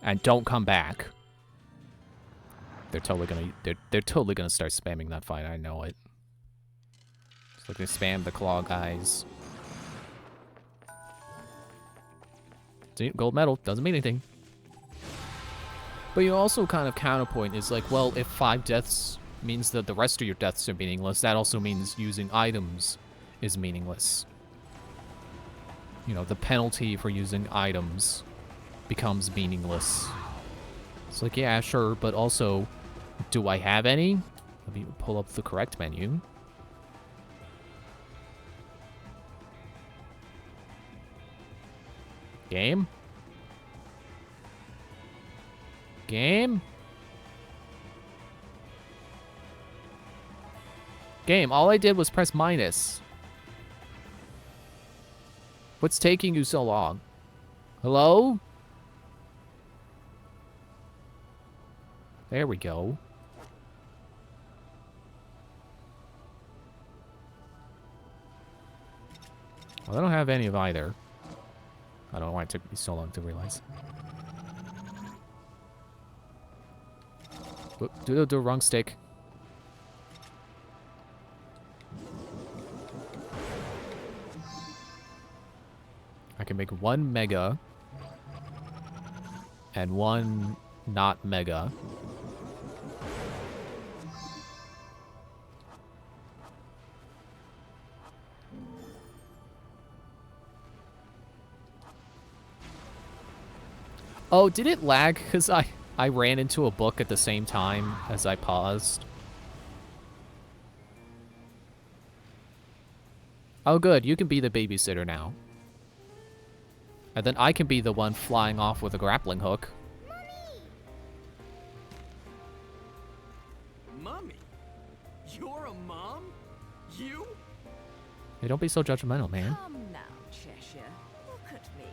And don't come back. They're totally gonna start spamming that fight. I know it. Just looking to spam the claw guys. See, gold medal doesn't mean anything. But you also kind of counterpoint is like, well, if 5 deaths means that the rest of your deaths are meaningless, that also means using items is meaningless. You know, the penalty for using items becomes meaningless. It's like, yeah, sure, but also, do I have any? Let me pull up the correct menu. Game? Game? Game, all I did was press minus. What's taking you so long? Hello? There we go. Well, I don't have any of either. I don't know why it took me so long to realize. Oop, do the wrong stick. I can make one mega and one not mega. Oh, did it lag? Because I ran into a book at the same time as I paused. Oh, good. You can be the babysitter now. And then I can be the one flying off with a grappling hook. Mommy? You're a mom? You? Hey, don't be so judgmental, man. Come now, Cheshire. Look at me.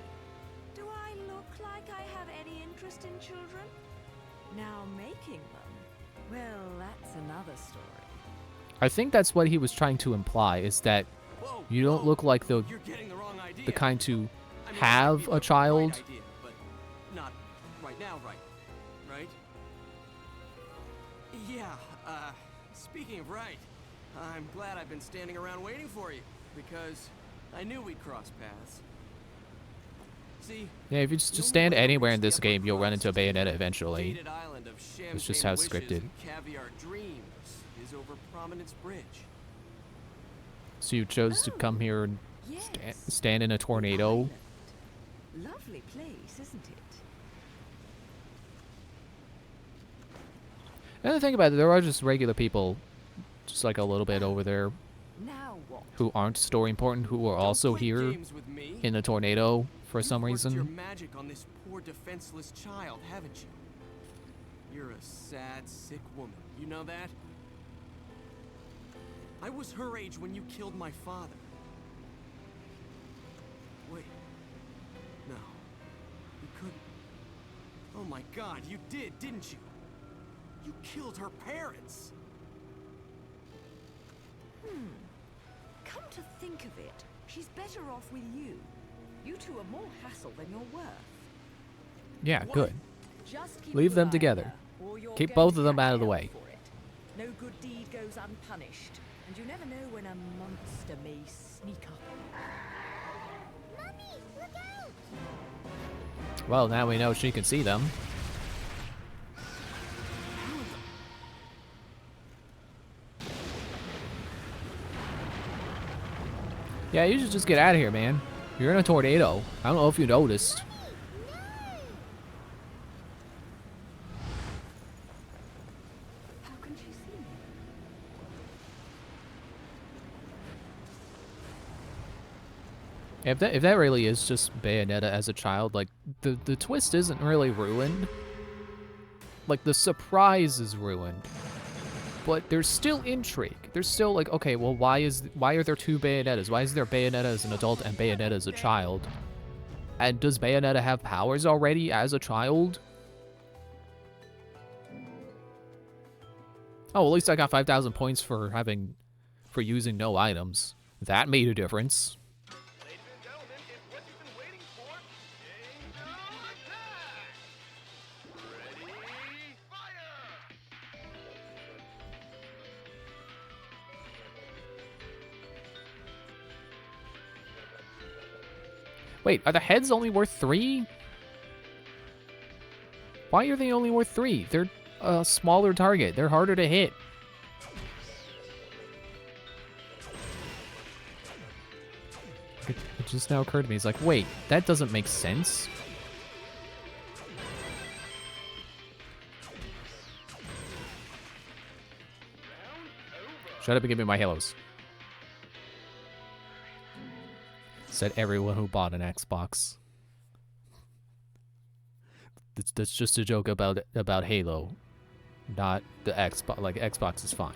Do I look like I have any interest in children? Now making them, well, that's another story. I think that's what he was trying to imply, is that Whoa, you don't whoa, look like the You're getting the wrong idea. kind to I mean, have maybe a the child. Right idea, but not right now, right? Yeah, speaking of right, I'm glad I've been standing around waiting for you, because I knew we'd cross paths. See, Yeah, if you just stand anywhere in this game, you'll run into a Bayonetta eventually. dated island of It's just champagne how it's wishes scripted. and caviar dreams is over Prominence Bridge. So you chose to come here and Yes. stand in a tornado. Island. Lovely place, isn't it? And the thing about it, there are just regular people, just like a little bit over there, Now what? who aren't story important, who are also Don't play here games with me. in a tornado for You've some worked your reason. magic on this poor defenseless child, haven't you? You're a sad, sick woman. You know that? I was her age when you killed my father. Wait. No. You couldn't. Oh my God, you did, didn't you? You killed her parents. Come to think of it, she's better off with you. You two are more hassle than you're worth. Yeah, good. Just keep Leave a them good eye together. on her, or you're Keep going both to of them have out of the hell way. for it. No good deed goes unpunished, and you never know when a monster may sneak up. Mummy, look out! Well, now we know she can see them. Yeah, you should just get out of here, man. You're in a tornado. I don't know if you noticed. How can she see me? If that really is just Bayonetta as a child, like the twist isn't really ruined. Like the surprise is ruined. But there's still intrigue. There's still like, okay, well why are there two Bayonettas? Why is there Bayonetta as an adult and Bayonetta as a child? And does Bayonetta have powers already as a child? Oh, at least I got 5,000 points for using no items. That made a difference. Ladies and gentlemen, it's what you've been waiting for. Kingdom Attack! Ready, fire! Wait, are the heads only worth 3? Why are they only worth 3? They're a smaller target. They're harder to hit. It just now occurred to me. It's like, wait, that doesn't make sense. Shut up and give me my halos. Said everyone who bought an Xbox. That's just a joke about Halo, not the Xbox. Like Xbox is fine.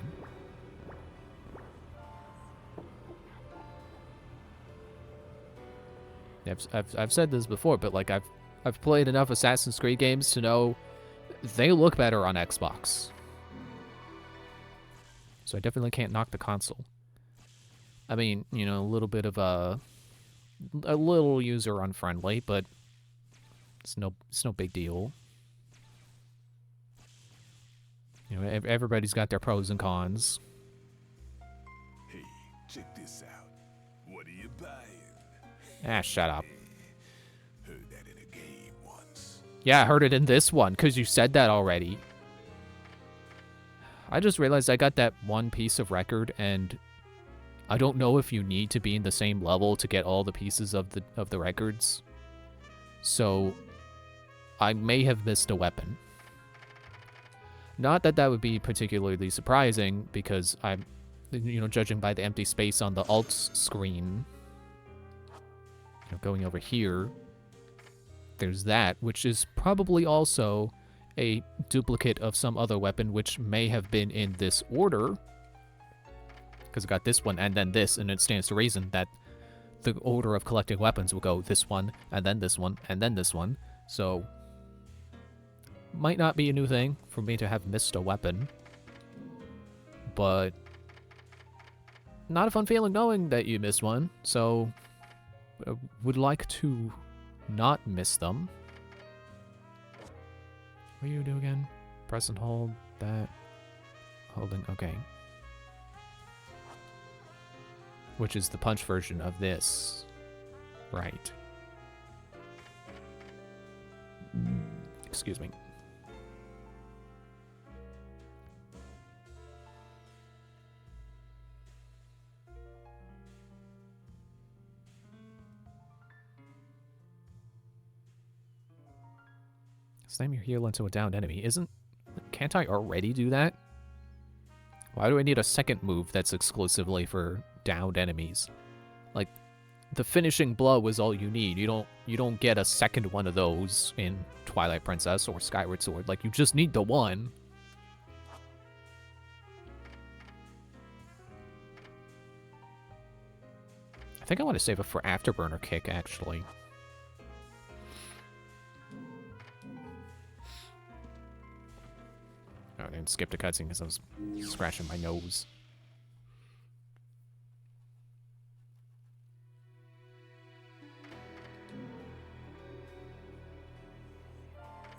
I've said this before, but like I've played enough Assassin's Creed games to know they look better on Xbox. So I definitely can't knock the console. I mean, you know, a little bit of a little user unfriendly, but it's no big deal. You know, everybody's got their pros and cons. Hey, check this out. What are you buying? Ah, shut up. Heard that in a game once. Yeah, I heard it in this one, because you said that already. I just realized I got that one piece of record, and I don't know if you need to be in the same level to get all the pieces of the records. So, I may have missed a weapon. Not that that would be particularly surprising, because I'm, you know, judging by the empty space on the alt screen, you know, going over here, there's that, which is probably also a duplicate of some other weapon, which may have been in this order, because I got this one and then this, and it stands to reason that the order of collecting weapons will go this one, and then this one, and then this one, so might not be a new thing for me to have missed a weapon, but not a fun feeling knowing that you missed one, so would like to not miss them. What do you do again? Press and hold that. Holding, okay. Which is the punch version of this. Right. Excuse me. Slam your heel into a downed enemy. Can't I already do that? Why do I need a second move that's exclusively for downed enemies? Like, the finishing blow is all you need. You don't get a second one of those in Twilight Princess or Skyward Sword. Like, you just need the one. I think I want to save it for Afterburner Kick, actually. Oh, I didn't skip the cutscene because I was scratching my nose.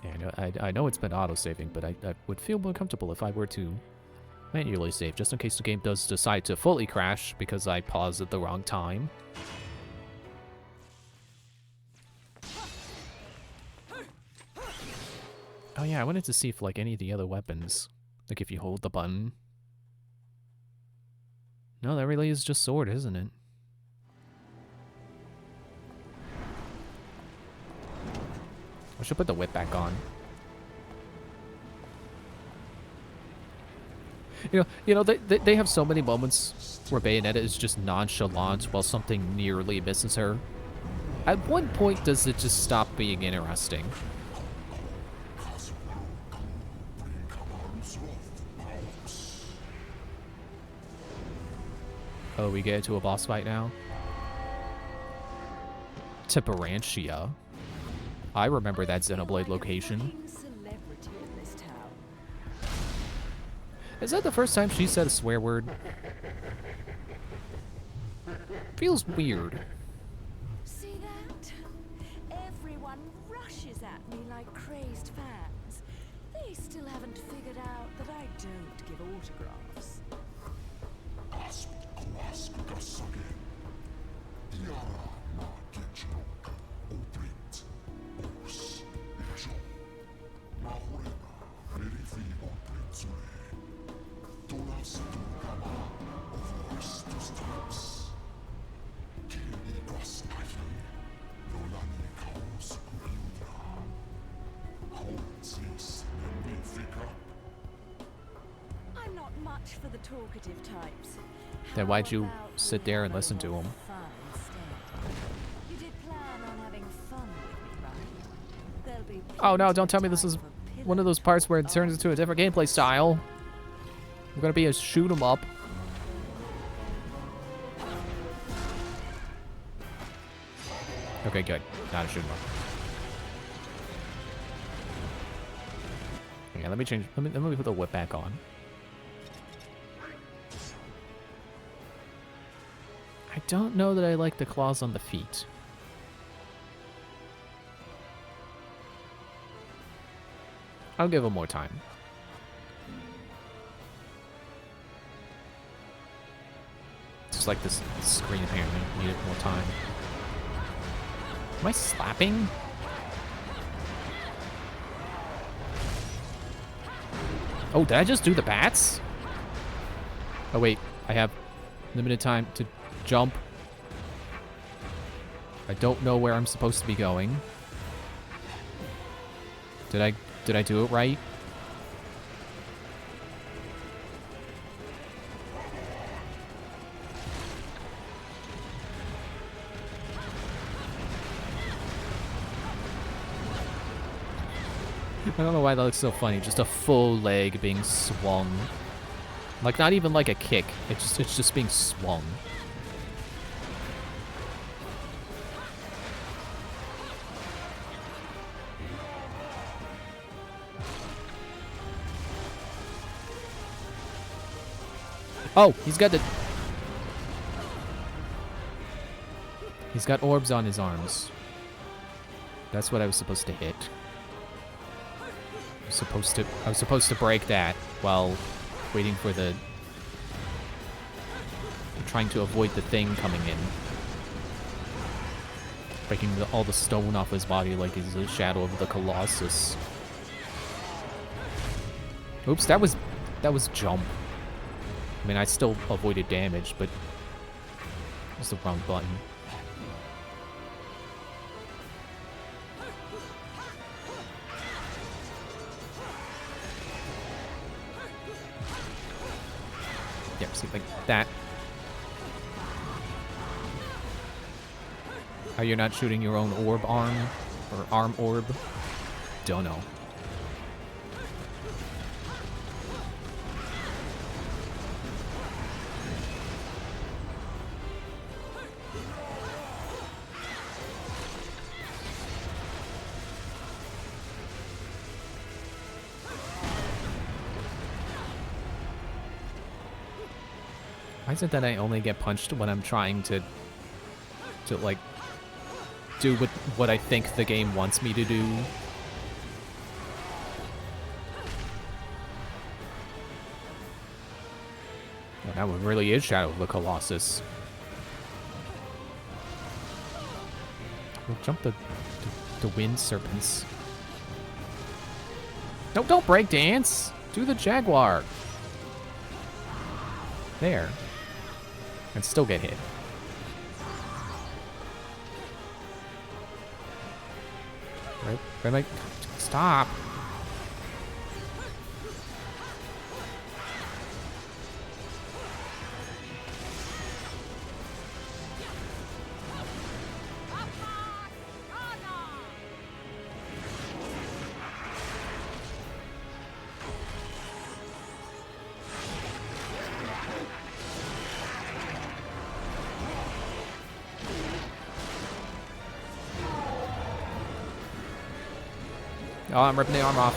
Yeah, I know it's been auto-saving, but I would feel more comfortable if I were to manually save, just in case the game does decide to fully crash because I paused at the wrong time. Oh yeah, I wanted to see if, like, any of the other weapons, like, if you hold the button. No, that really is just sword, isn't it? I should put the whip back on. You know, they have so many moments where Bayonetta is just nonchalant while something nearly misses her. At what point does it just stop being interesting? Oh, we get into a boss fight now? Tipperantia. I remember that Xenoblade location. Is that the first time she said a swear word? Feels weird. See that? Everyone rushes at me like crazed fans. They still haven't figured out that I don't give autographs. I'm not much for the talkative types. Then why'd you How about sit we there have and a listen to little him? fun instead? You did plan on having fun with me, right? There'll be Oh no, plenty don't of tell me this time is for one of those parts where it turns into a different gameplay style. We're gonna be a shoot 'em up. Okay, good. Not a shoot 'em up. Yeah, let me change. Let me put the whip back on. I don't know that I like the claws on the feet. I'll give them more time. Just like this screen apparently needed more time. Am I slapping? Oh, did I just do the bats? Oh wait, I have limited time to jump. I don't know where I'm supposed to be going. Did I do it right? I don't know why that looks so funny. Just a full leg being swung. Like, not even like a kick. It's just being swung. Oh, he's got orbs on his arms. That's what I was supposed to hit. I was supposed to break that while waiting for the... trying to avoid the thing coming in. Breaking all the stone off his body like he's a shadow of the Colossus. Oops, that was jump. I mean, I still avoided damage, but it was the wrong button. Yep, see, like that. How you're not shooting your own orb arm? Or arm orb? Don't know. Why is it that I only get punched when I'm trying to like, do what I think the game wants me to do? Well, that one really is Shadow of the Colossus. We'll jump the wind serpents. No, don't break dance! Do the Jaguar! There. And still get hit. Right? Where am I? Stop! Oh, I'm ripping the arm off.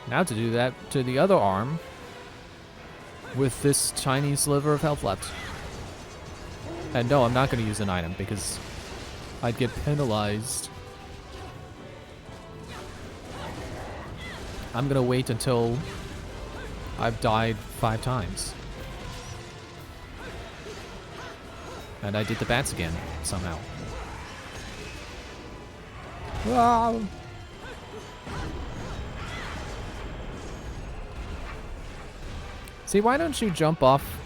Now to do that to the other arm with this tiny sliver of health left. And no, I'm not going to use an item because I'd get penalized. I'm going to wait until I've died 5 times. And I did the bats again, somehow. Wow. See, why don't you jump off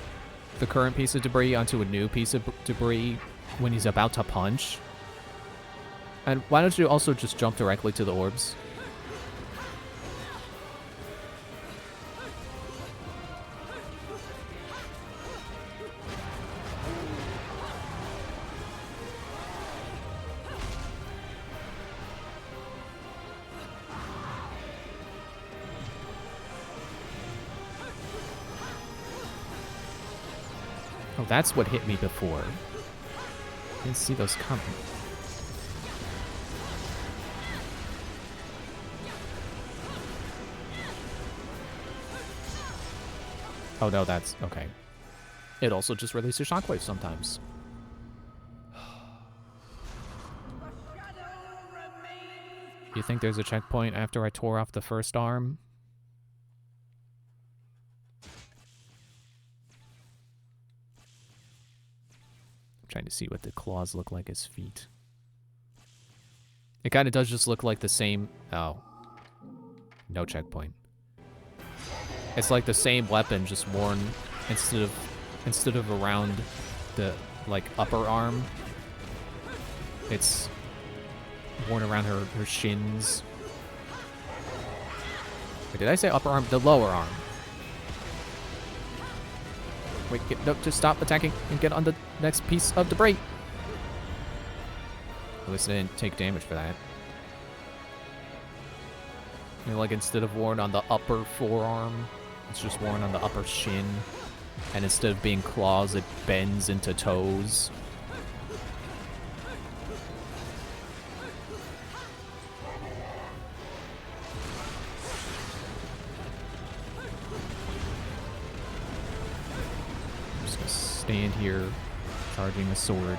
the current piece of debris onto a new piece of debris when he's about to punch? And why don't you also just jump directly to the orbs? Oh, that's what hit me before. Didn't see those coming. Oh no, that's okay. It also just releases shockwaves sometimes. You think there's a checkpoint after I tore off the first arm? I'm trying to see what the claws look like as feet. It kind of does just look like the same... Oh. No checkpoint. It's like the same weapon, just worn instead of around the, like, upper arm. It's worn around her shins. Wait, did I say upper arm? The lower arm. Wait, no, just stop attacking and get on the next piece of debris. At least I didn't take damage for that. You know, like, instead of worn on the upper forearm, it's just worn on the upper shin. And instead of being claws, it bends into toes. I'm just gonna stand here, charging a sword.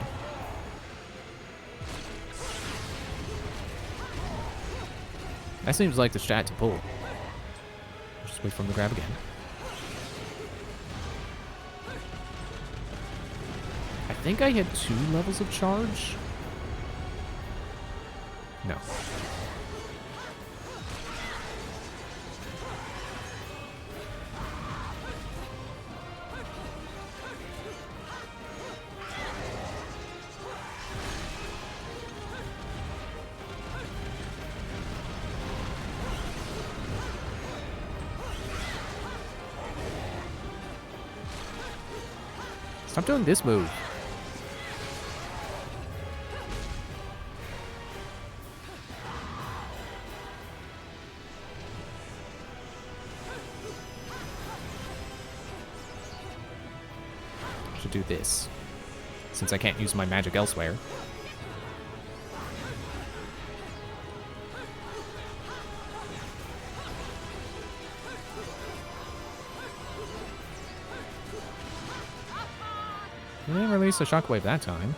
That seems like the strat to pull. Just wait for him to grab again. I think I hit 2 levels of charge. No. Stop doing this move. I should do this, since I can't use my magic elsewhere. I didn't release a shockwave that time.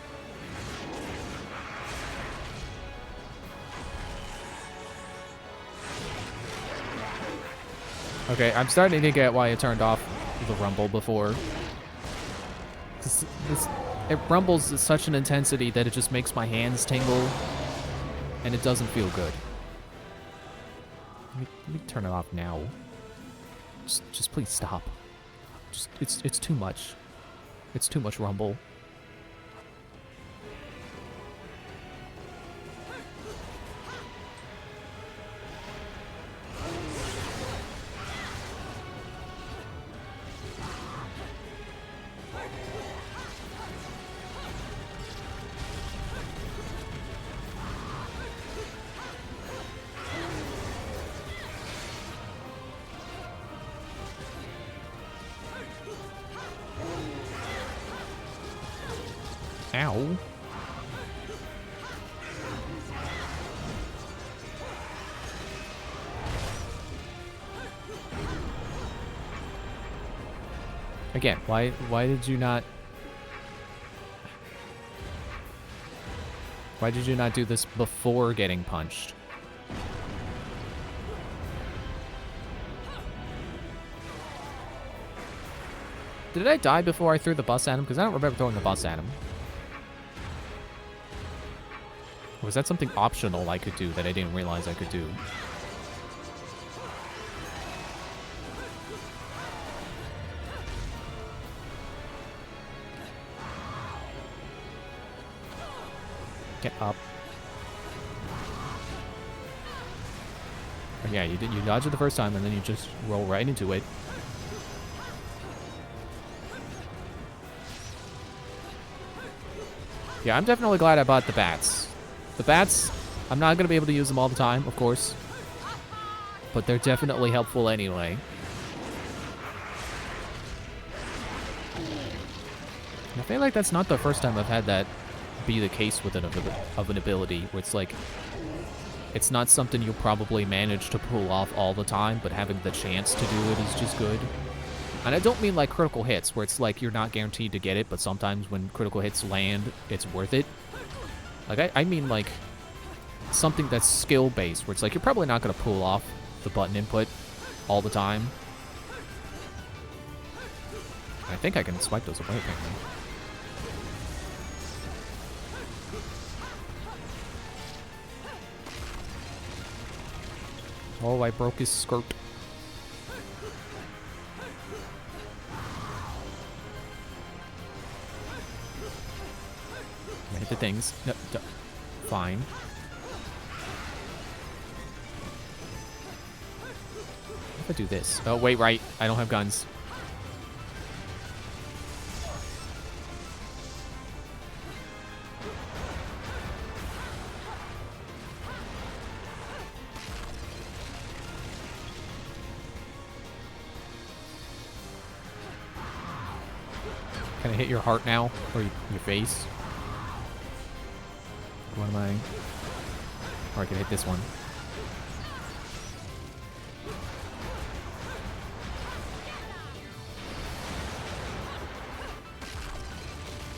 Okay, I'm starting to get why it turned off the rumble before. It rumbles at such an intensity that it just makes my hands tingle, and it doesn't feel good. Let me turn it off now. Just please stop. It's too much. It's too much rumble. Ow. Again, why did you not... Why did you not do this before getting punched? Did I die before I threw the bus at him? Because I don't remember throwing the bus at him. Or was that something optional I could do that I didn't realize I could do? Get up. Oh, yeah, you dodged it the first time and then you just roll right into it. Yeah, I'm definitely glad I bought the bats. The bats, I'm not going to be able to use them all the time, of course. But they're definitely helpful anyway. And I feel like that's not the first time I've had that be the case with an ability, where it's like, it's not something you'll probably manage to pull off all the time, but having the chance to do it is just good. And I don't mean like critical hits, where it's like you're not guaranteed to get it, but sometimes when critical hits land, it's worth it. Like, I mean like something that's skill-based, where it's like you're probably not going to pull off the button input all the time. I think I can swipe those away, apparently. Oh, I broke his skirt. I hit the things. No, fine. If I do this. Oh, wait, right. I don't have guns. Can I hit your heart now? Or your face? What am I? Or I can hit this one.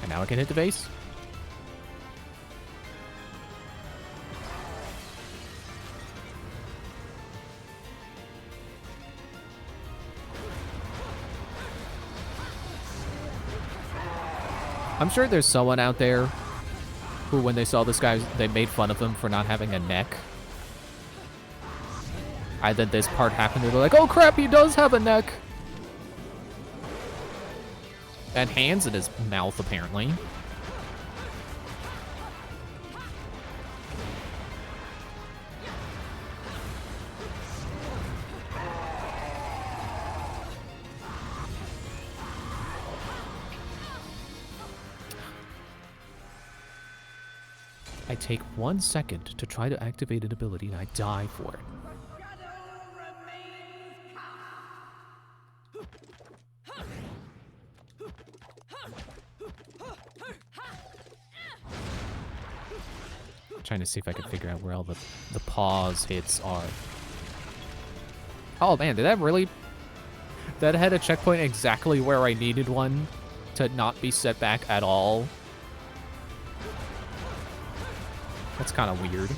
And now I can hit the base? I'm sure there's someone out there who, when they saw this guy, they made fun of him for not having a neck. And then this part happened, and they're like, oh crap, he does have a neck! And hands in his mouth, apparently. I take 1 second to try to activate an ability, and I die for it. Trying to see if I can figure out where all the pause hits are. Oh man, did that really... That had a checkpoint exactly where I needed one to not be set back at all. That's kind of weird.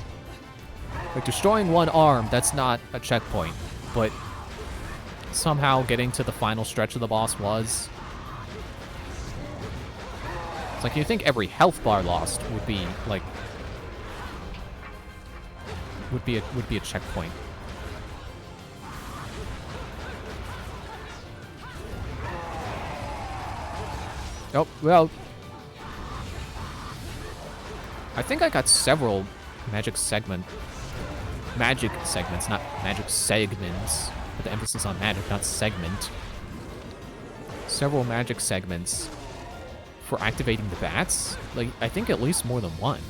Like, destroying one arm, that's not a checkpoint. But somehow getting to the final stretch of the boss was. It's like, you think every health bar lost would be, like... Would be a checkpoint. Oh, well... I think I got several magic segments, not magic segments, with the emphasis on magic, not segment. Several magic segments for activating the bats. Like, I think at least more than one.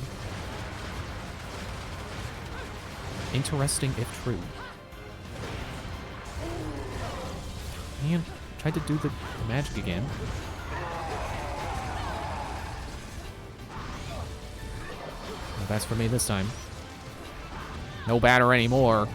Interesting if true. Man, tried to do the magic again. No bats for me this time. No batter anymore.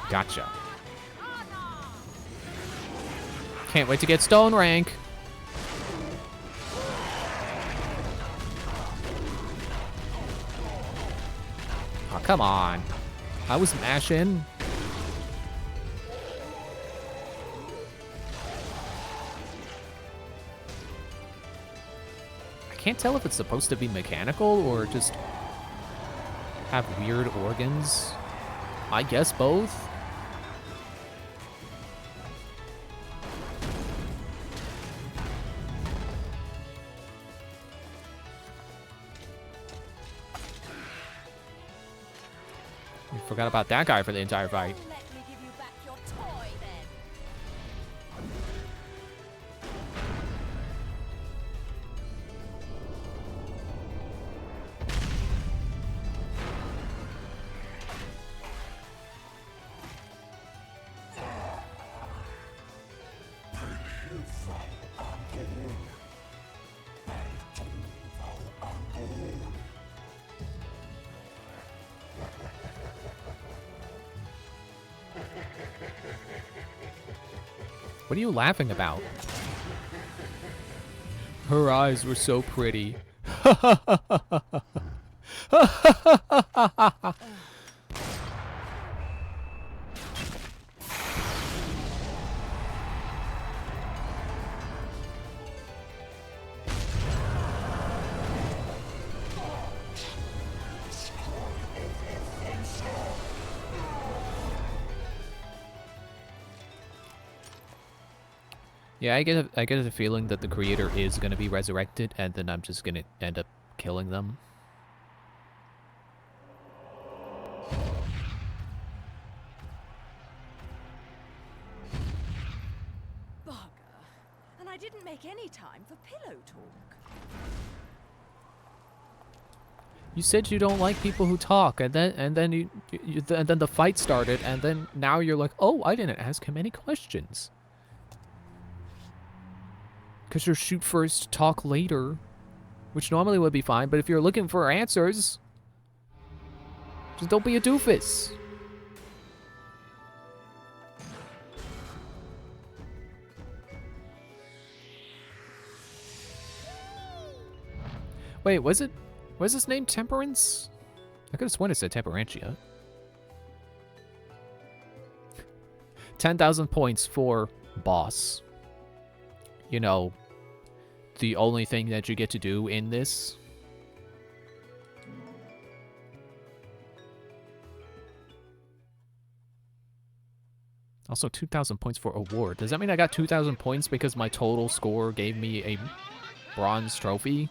Gotcha. Can't wait to get stone rank. Oh, come on. I was mashing. I can't tell if it's supposed to be mechanical or just have weird organs. I guess both. Forgot about that guy for the entire fight. Let me give you back your toy, then. What are you laughing about? Her eyes were so pretty. Yeah, I get a feeling that the creator is gonna be resurrected, and then I'm just gonna end up killing them. Bugger. And I didn't make any time for pillow talk. You said you don't like people who talk, and then and then the fight started, and then now you're like, oh, I didn't ask him any questions. Because you're shoot first, talk later, which normally would be fine, but if you're looking for answers, just don't be a doofus. Wait, was his name Temperance? I could have sworn it said Temperantia. 10,000 points for boss. You know, the only thing that you get to do in this. Also 2,000 points for award. Does that mean I got 2,000 points because my total score gave me a bronze trophy?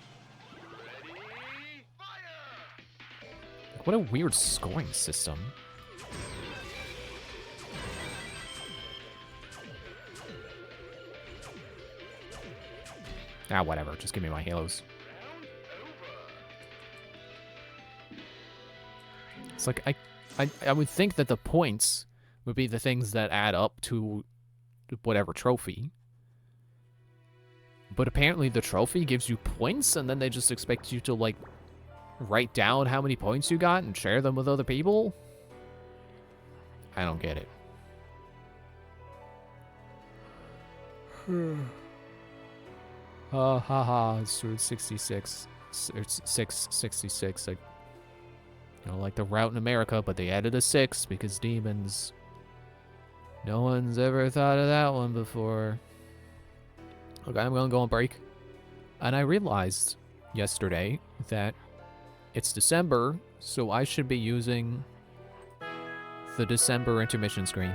What a weird scoring system. Ah, whatever. Just give me my halos. It's like, I would think that the points would be the things that add up to whatever trophy. But apparently the trophy gives you points, and then they just expect you to, like, write down how many points you got and share them with other people? I don't get it. Haha, it's 66. It's 666. Like, you know, like the route in America, but they added a 6 because demons. No one's ever thought of that one before. Okay, I'm gonna go on break. And I realized yesterday that it's December, so I should be using the December intermission screen.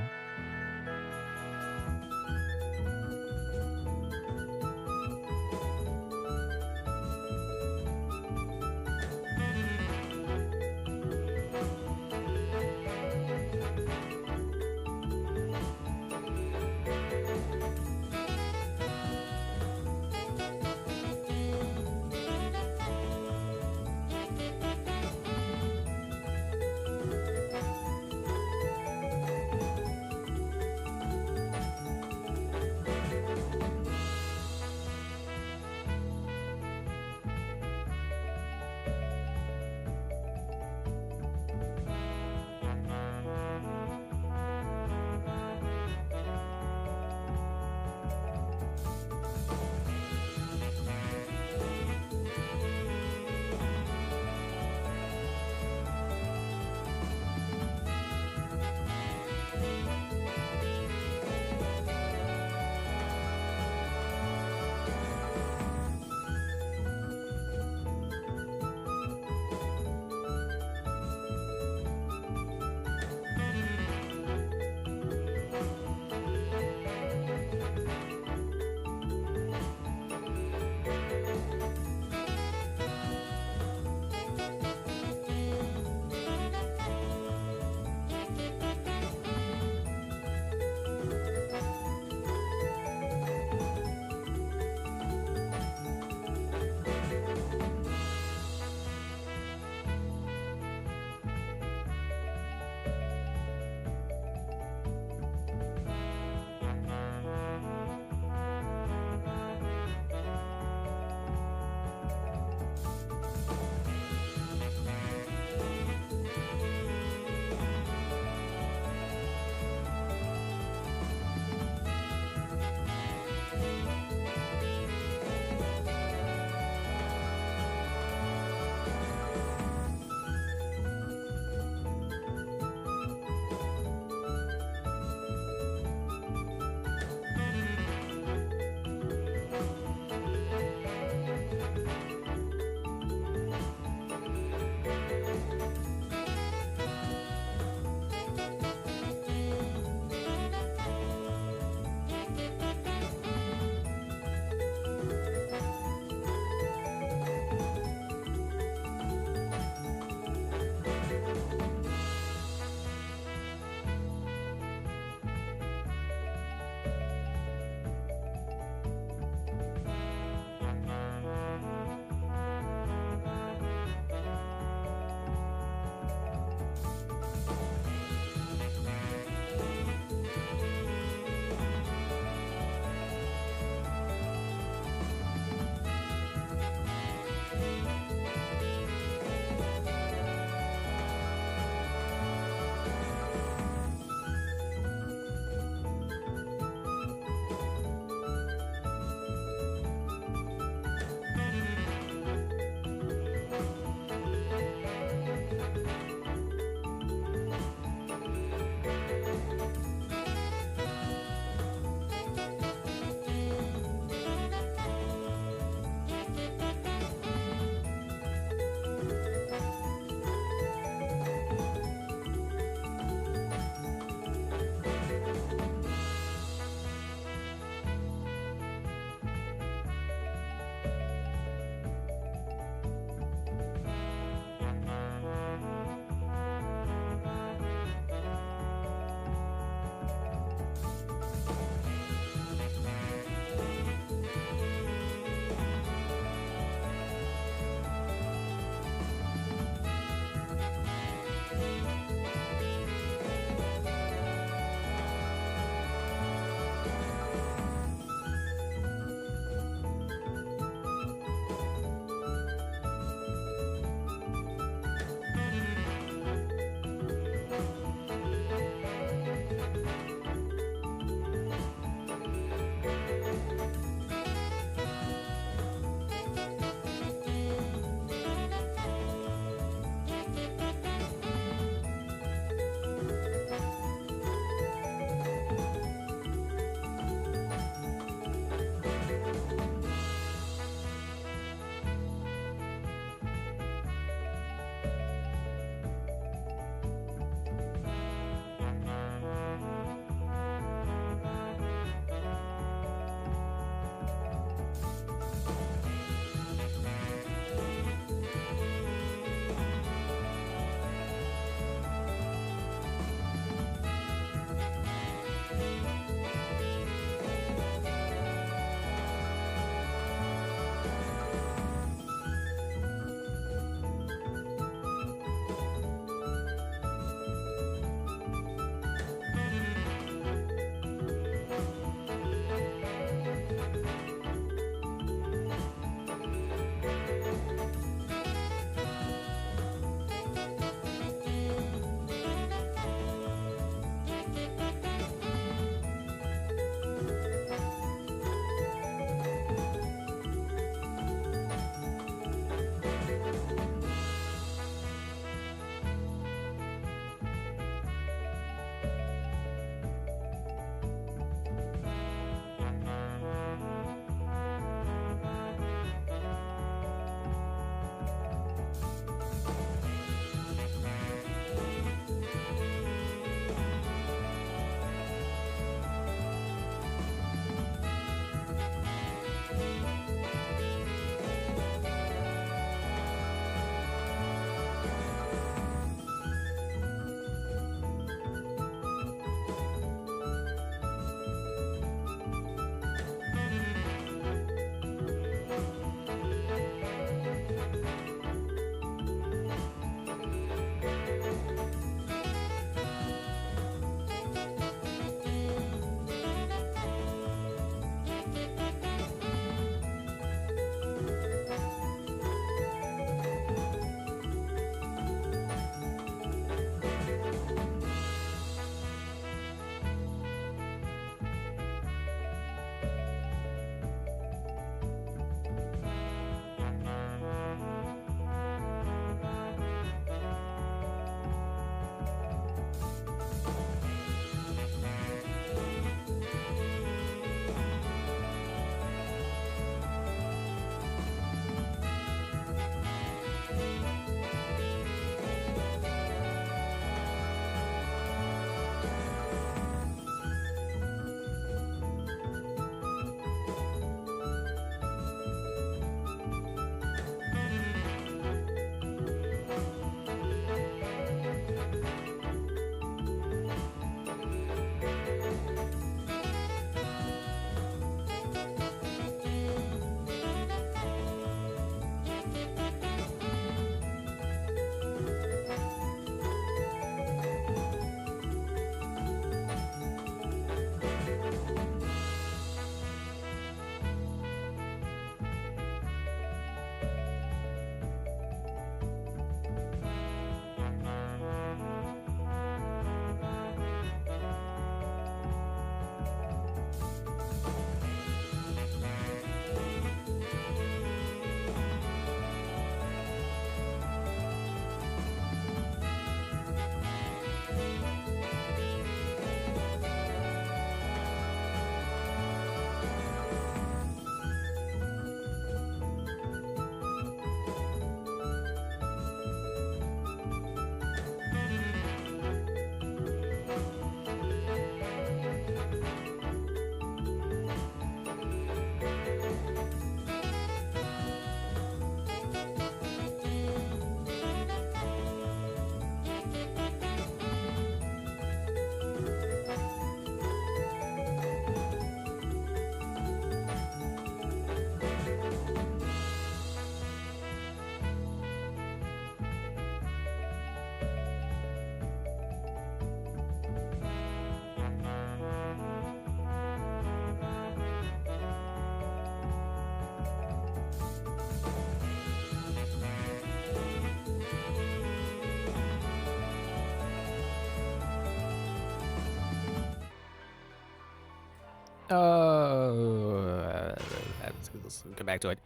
Let's get back to it.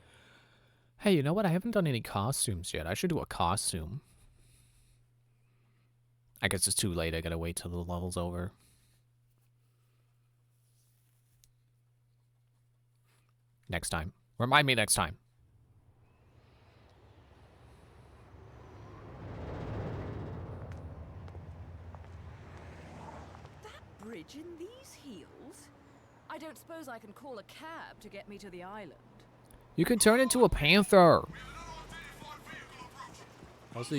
Hey, you know what? I haven't done any costumes yet. I should do a costume. I guess it's too late. I gotta wait till the level's over. Next time. Remind me next time. That bridge in these heels? I don't suppose I can call a cab to get me to the island. You can turn into a panther. Also,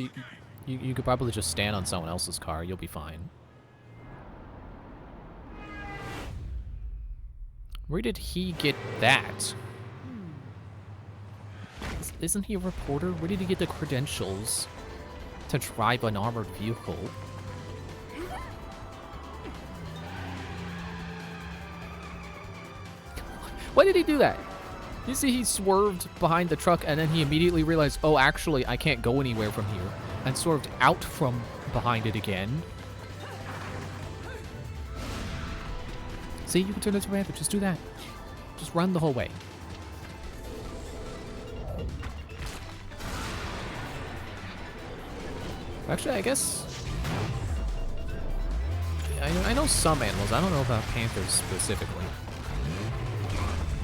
you could probably just stand on someone else's car. You'll be fine. Where did he get that? Isn't he a reporter? Where did he get the credentials to drive an armored vehicle? Why did he do that? You see, he swerved behind the truck and then he immediately realized, oh, actually, I can't go anywhere from here, and swerved out from behind it again. See, you can turn into a panther. Just do that. Just run the whole way. Actually, I guess... I know some animals. I don't know about panthers specifically.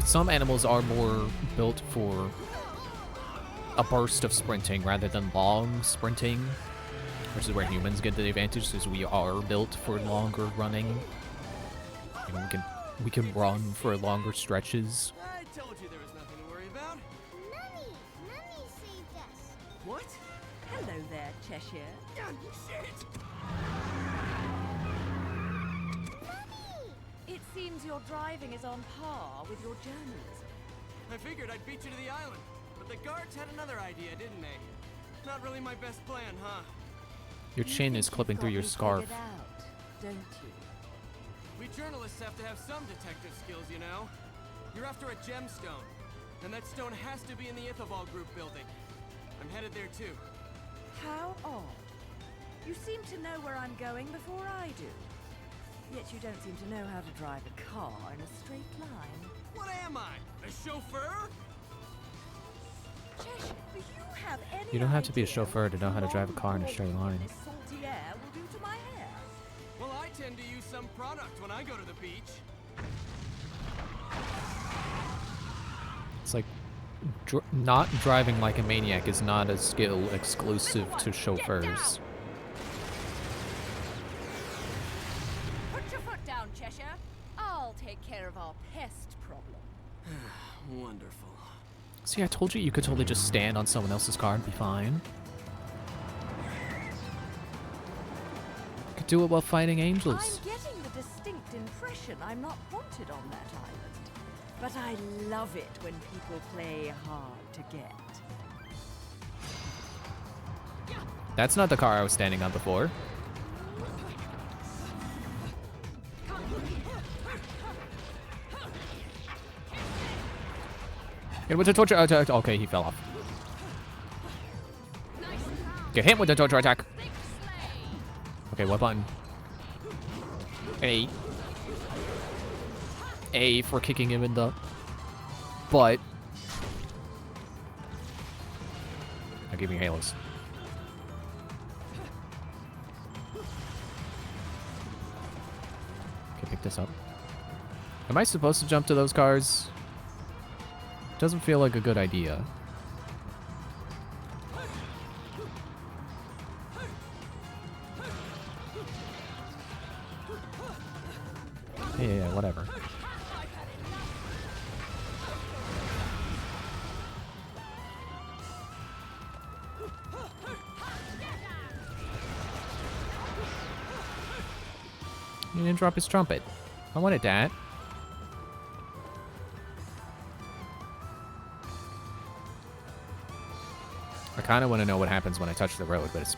Some animals are more built for a burst of sprinting rather than long sprinting, which is where humans get the advantage, because we are built for longer running. You know, we can run for longer stretches. I told you there was nothing to worry about. Mummy! Mummy saved us. What? Hello there, Cheshire. Shit! It seems your driving is on par with your journalism. I figured I'd beat you to the island, but the guards had another idea, didn't they? Not really my best plan, huh? Your chin is clipping through your scarf. Out, don't you? We journalists have to have some detective skills, you know? You're after a gemstone, and that stone has to be in the Ithabal Group building. I'm headed there too. How odd. You seem to know where I'm going before I do. Yet you don't seem to know how to drive a car in a straight line. What am I? A chauffeur? Cheshire, do you have any You don't have to be a idea chauffeur to know how to what drive a car in a straight line. this salty air will do to my hair? Well, I tend to use some product when I go to the beach. It's like not driving like a maniac is not a skill exclusive to chauffeurs. Put your foot down, Cheshire. I'll take care of our pest problem. Wonderful. See, I told you could totally just stand on someone else's car and be fine. You could do it while fighting angels. I'm getting the distinct impression I'm not wanted on that island. But I love it when people play hard to get. That's not the car I was standing on before. Hit with the torture attack. Okay, he fell off. Get hit with the torture attack. Okay, what button? A. A for kicking him in the butt. Now give me halos. Okay, pick this up. Am I supposed to jump to those cars? Doesn't feel like a good idea. Yeah, whatever. He didn't drop his trumpet. I wanted that. I kind of want to know what happens when I touch the road, but it's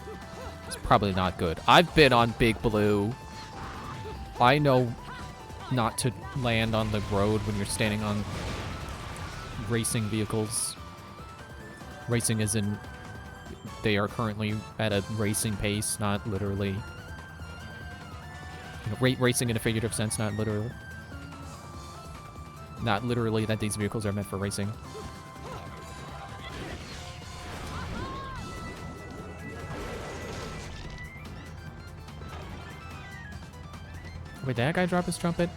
probably not good. I've been on Big Blue. I know not to land on the road when you're standing on racing vehicles. Racing as in they are currently at a racing pace, not literally. You know, racing in a figurative sense, not literally. Not literally that these vehicles are meant for racing. Wait, did that guy drop his trumpet?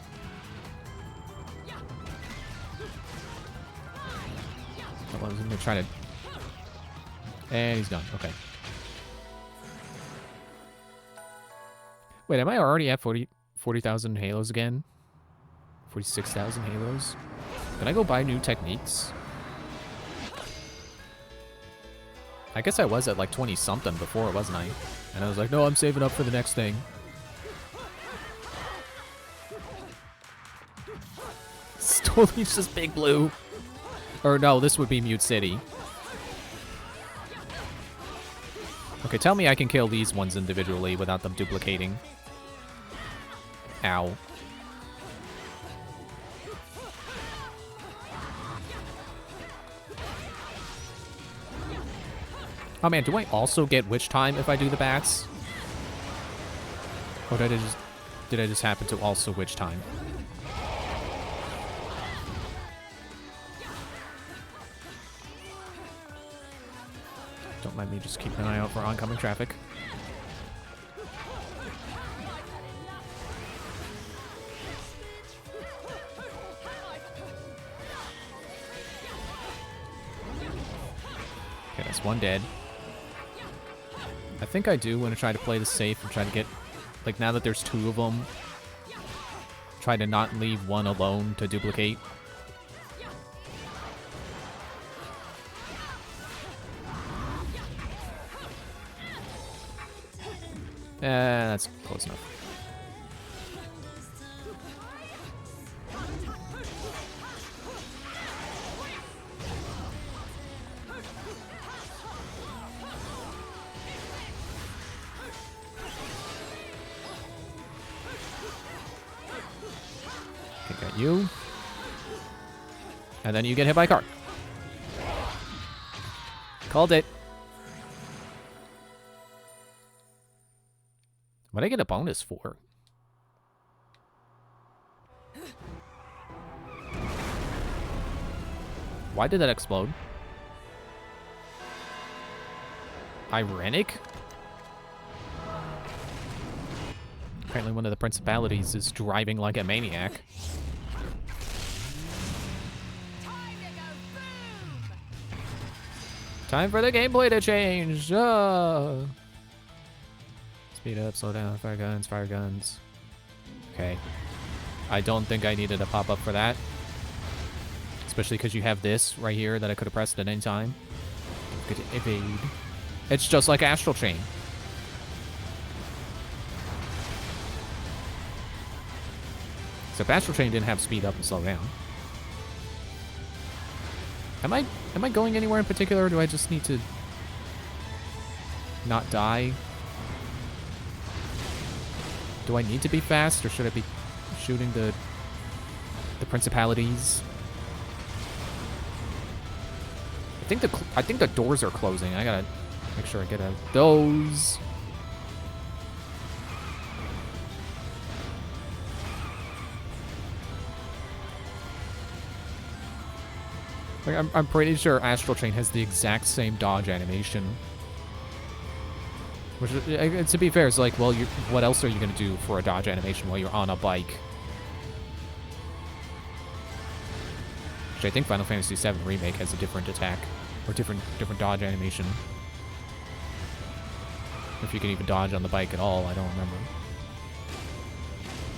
Oh, I was gonna try to... And he's done. Okay. Wait, am I already at 40,000 halos again? 46,000 halos? Can I go buy new techniques? I guess I was at like 20-something before, wasn't I? And I was like, no, I'm saving up for the next thing. It's totally just Big Blue. Or no, this would be Mute City. Okay, tell me I can kill these ones individually without them duplicating. Ow. Oh man, do I also get witch time if I do the bats? Or did I just happen to also witch time? Don't mind me just keeping an eye out for oncoming traffic. Okay, that's one dead. I think I do want to try to play this safe and try to get, like, now that there's two of them, try to not leave one alone to duplicate. That's close enough. Okay, got you. And then you get hit by a car. Called it. What did I get a bonus for? Why did that explode? Ironic? Apparently one of the principalities is driving like a maniac. Time for the gameplay to change! Speed up, slow down, fire guns, fire guns. Okay. I don't think I needed a pop-up for that. Especially because you have this right here that I could have pressed at any time. Could evade. It's just like Astral Chain. Except Astral Chain didn't have speed up and slow down. Am I going anywhere in particular, or do I just need to not die? Do I need to be fast, or should I be shooting the principalities? I think the doors are closing. I gotta make sure I get out of those. Like, I'm pretty sure Astral Chain has the exact same dodge animation. Which, to be fair, is like, well, what else are you gonna do for a dodge animation while you're on a bike? Which I think Final Fantasy VII Remake has a different attack, or different dodge animation. If you can even dodge on the bike at all, I don't remember.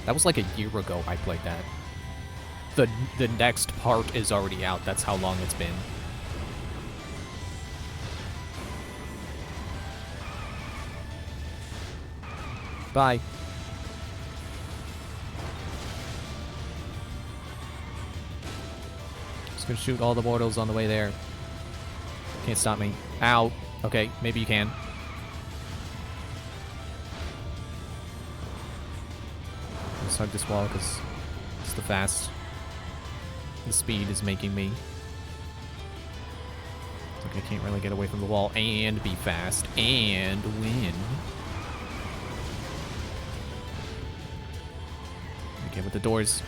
That was like a year ago I played that. The next part is already out. That's how long it's been. Bye. Just gonna shoot all the mortals on the way there. Can't stop me. Ow. Okay, maybe you can. Just hug this wall because it's the fast. The speed is making me. Like I can't really get away from the wall and be fast and win. Okay, with the doors.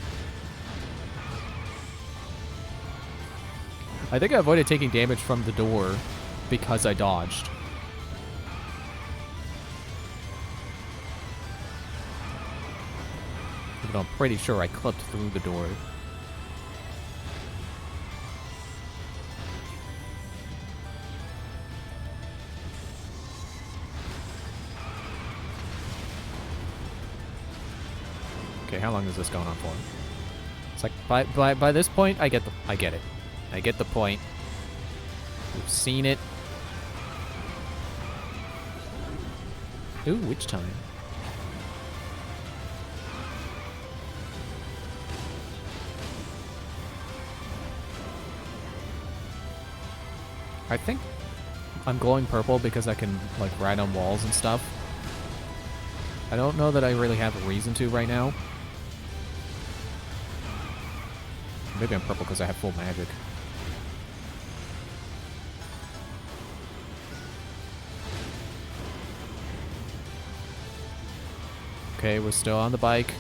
I think I avoided taking damage from the door because I dodged. Even though I'm pretty sure I clipped through the door. Okay, how long is this going on for? It's like by this point, I get it. I get the point. We've seen it. Ooh, witch time. I think I'm glowing purple because I can like ride on walls and stuff. I don't know that I really have a reason to right now. Maybe I'm purple because I have full magic. Okay, we're still on the bike.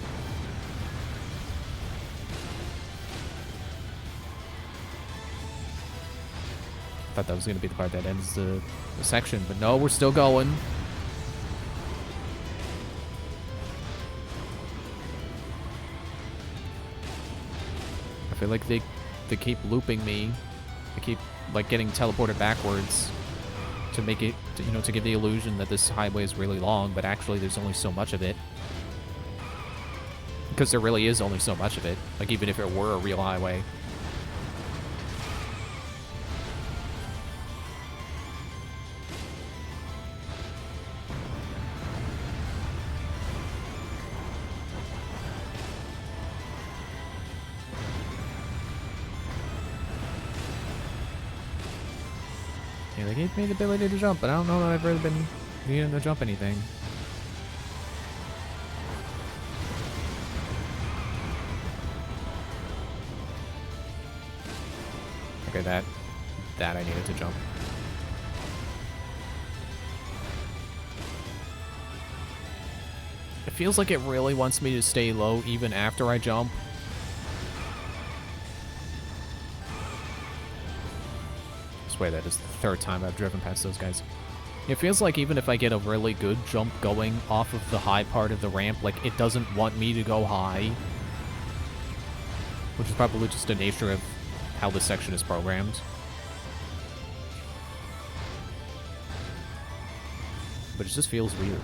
Thought that was going to be the part that ends the section, but no, we're still going. I feel like they keep looping me. They keep like getting teleported backwards to make it, to give the illusion that this highway is really long, but actually there's only so much of it. Because there really is only so much of it. Like even if it were a real highway. Yeah, they gave me the ability to jump, but I don't know that I've really been needing to jump anything. Okay, that I needed to jump. It feels like it really wants me to stay low even after I jump. I swear that is the third time I've driven past those guys. It feels like even if I get a really good jump going off of the high part of the ramp, like it doesn't want me to go high. Which is probably just the nature of how this section is programmed. But it just feels weird.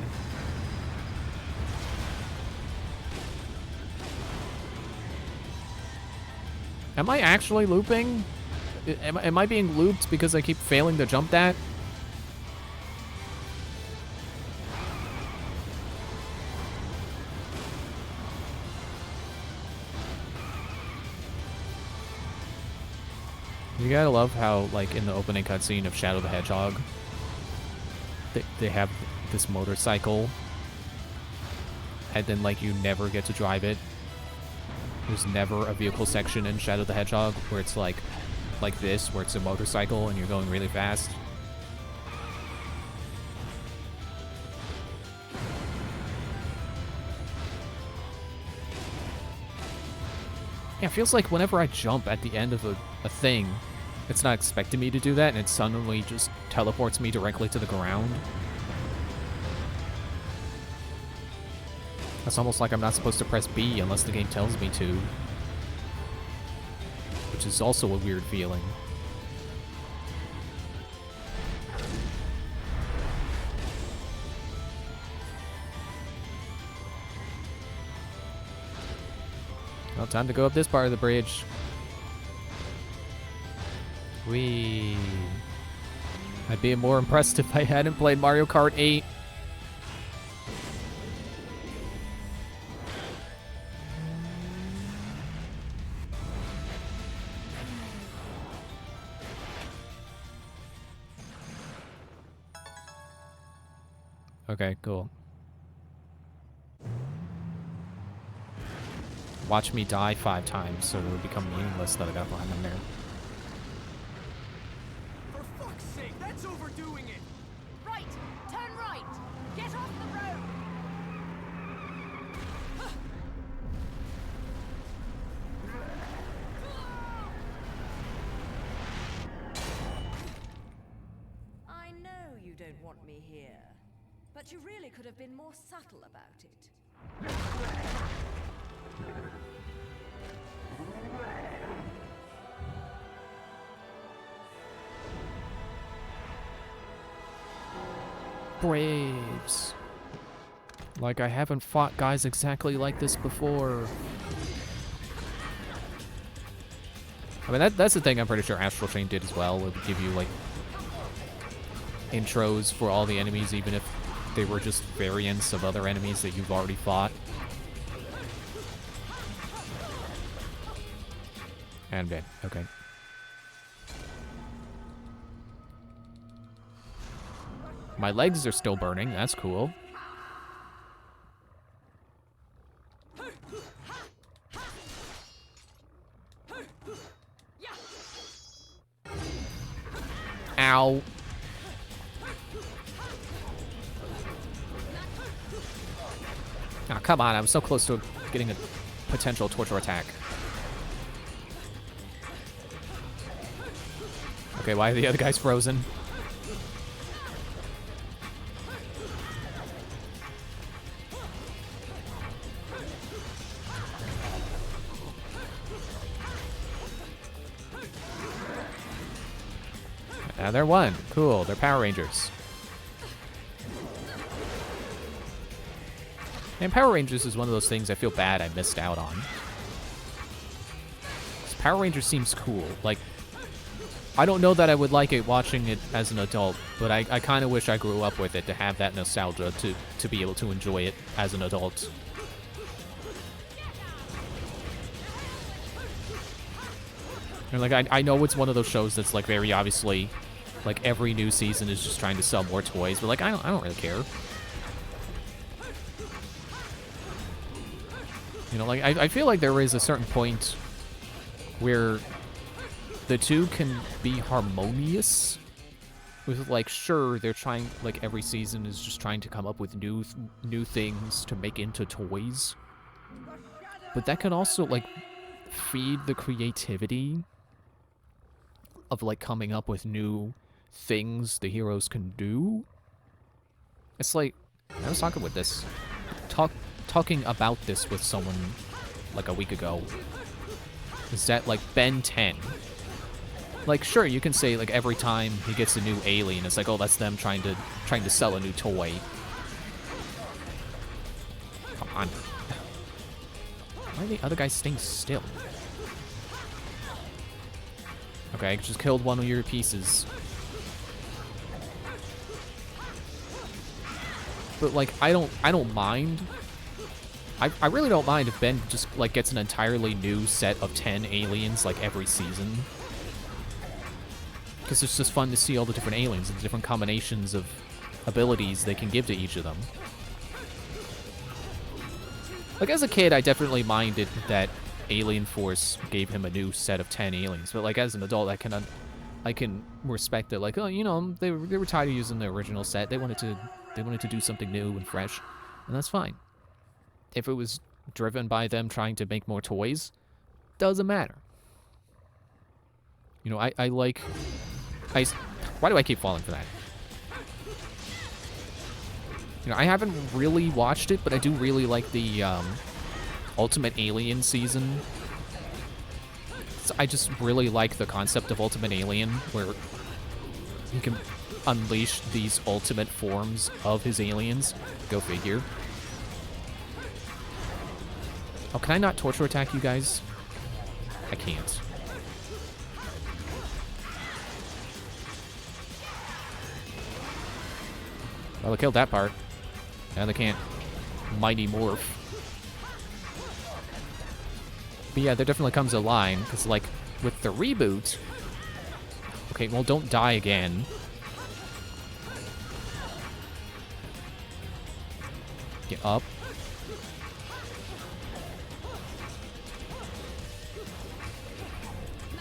Am I actually looping? Am I being looped because I keep failing to jump that? You gotta love how, like, in the opening cutscene of Shadow the Hedgehog, they have this motorcycle, and then, like, you never get to drive it. There's never a vehicle section in Shadow the Hedgehog where it's, like this, where it's a motorcycle and you're going really fast. Yeah, it feels like whenever I jump at the end of a thing, it's not expecting me to do that, and it suddenly just teleports me directly to the ground. It's almost like I'm not supposed to press B unless the game tells me to. Which is also a weird feeling. Well, time to go up this part of the bridge. Whee! I'd be more impressed if I hadn't played Mario Kart 8. Okay, cool. Watch me die 5 times so it would become meaningless that I got behind them there. For fuck's sake, that's overdoing it! Right! Turn right! Get off the road! don't want me here. But you really could have been more subtle about it. Braves. Like, I haven't fought guys exactly like this before. I mean, that's the thing I'm pretty sure Astral Chain did as well. It would give you, like, intros for all the enemies, even if they were just variants of other enemies that you've already fought. And dead. Okay. My legs are still burning. That's cool. Ow. Oh, come on. I was so close to getting a potential torture attack. Okay, why are the other guys frozen? Now they're one. Cool. They're Power Rangers. And Power Rangers is one of those things I feel bad I missed out on. 'Cause Power Rangers seems cool. Like, I don't know that I would like it watching it as an adult, but I kind of wish I grew up with it to have that nostalgia to be able to enjoy it as an adult. And like, I know it's one of those shows that's like very obviously, like every new season is just trying to sell more toys, but like I don't really care. You know, like I feel like there is a certain point where the two can be harmonious. With like, sure, they're trying, like every season is just trying to come up with new things to make into toys. But that can also like feed the creativity of like coming up with new things the heroes can do. It's like, I was talking about this with someone like a week ago. Is that like Ben 10? Like, sure, you can say like every time he gets a new alien, it's like, oh, that's them trying to sell a new toy. Come on. Why are the other guys staying still? Okay, I just killed one of your pieces. But like, I don't mind. I really don't mind if Ben just like gets an entirely new set of 10 aliens like every season. Because it's just fun to see all the different aliens and the different combinations of abilities they can give to each of them. Like, as a kid, I definitely minded that Alien Force gave him a new set of 10 aliens. But, like, as an adult, I can respect it. Like, oh, you know, they were tired of using the original set. They wanted to do something new and fresh. And that's fine. If it was driven by them trying to make more toys, doesn't matter. You know, why do I keep falling for that? You know, I haven't really watched it, but I do really like the Ultimate Alien season. So I just really like the concept of Ultimate Alien, where he can unleash these ultimate forms of his aliens. Go figure. Oh, can I not torture attack you guys? I can't. Well, they killed that part. Now they can't Mighty Morph. But yeah, there definitely comes a line, because, like, with the reboot... Okay, well, don't die again. Get up.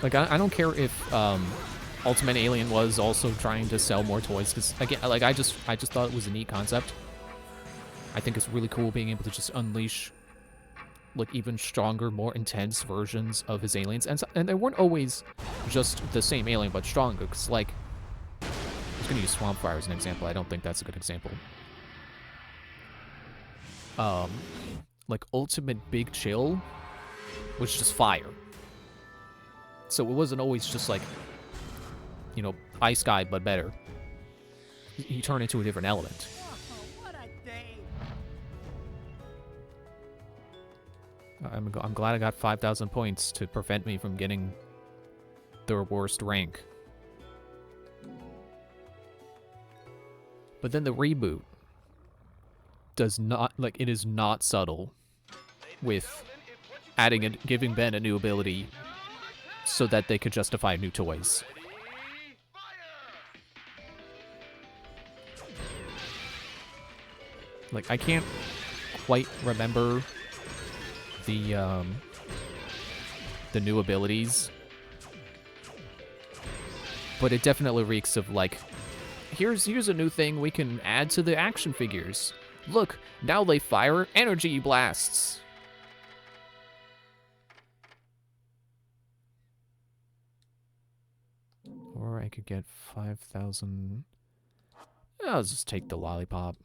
Like, I don't care if, Ultimate Alien was also trying to sell more toys, because, again, like, I just thought it was a neat concept. I think it's really cool being able to just unleash, like, even stronger, more intense versions of his aliens. And they weren't always just the same alien, but stronger, because, like, was gonna use Swamp Fire as an example. I don't think that's a good example. Like Ultimate Big Chill was just fire. So it wasn't always just like, you know, Ice Guy, but better. He turned into a different element. I'm glad I got 5,000 points to prevent me from getting the worst rank. But then the reboot does not, like, it is not subtle with adding and giving Ben a new ability so that they could justify new toys. Like, I can't quite remember the new abilities, but it definitely reeks of, like, here's a new thing we can add to the action figures. Look, now they fire energy blasts. Or I could get 5,000. I'll just take the lollipop.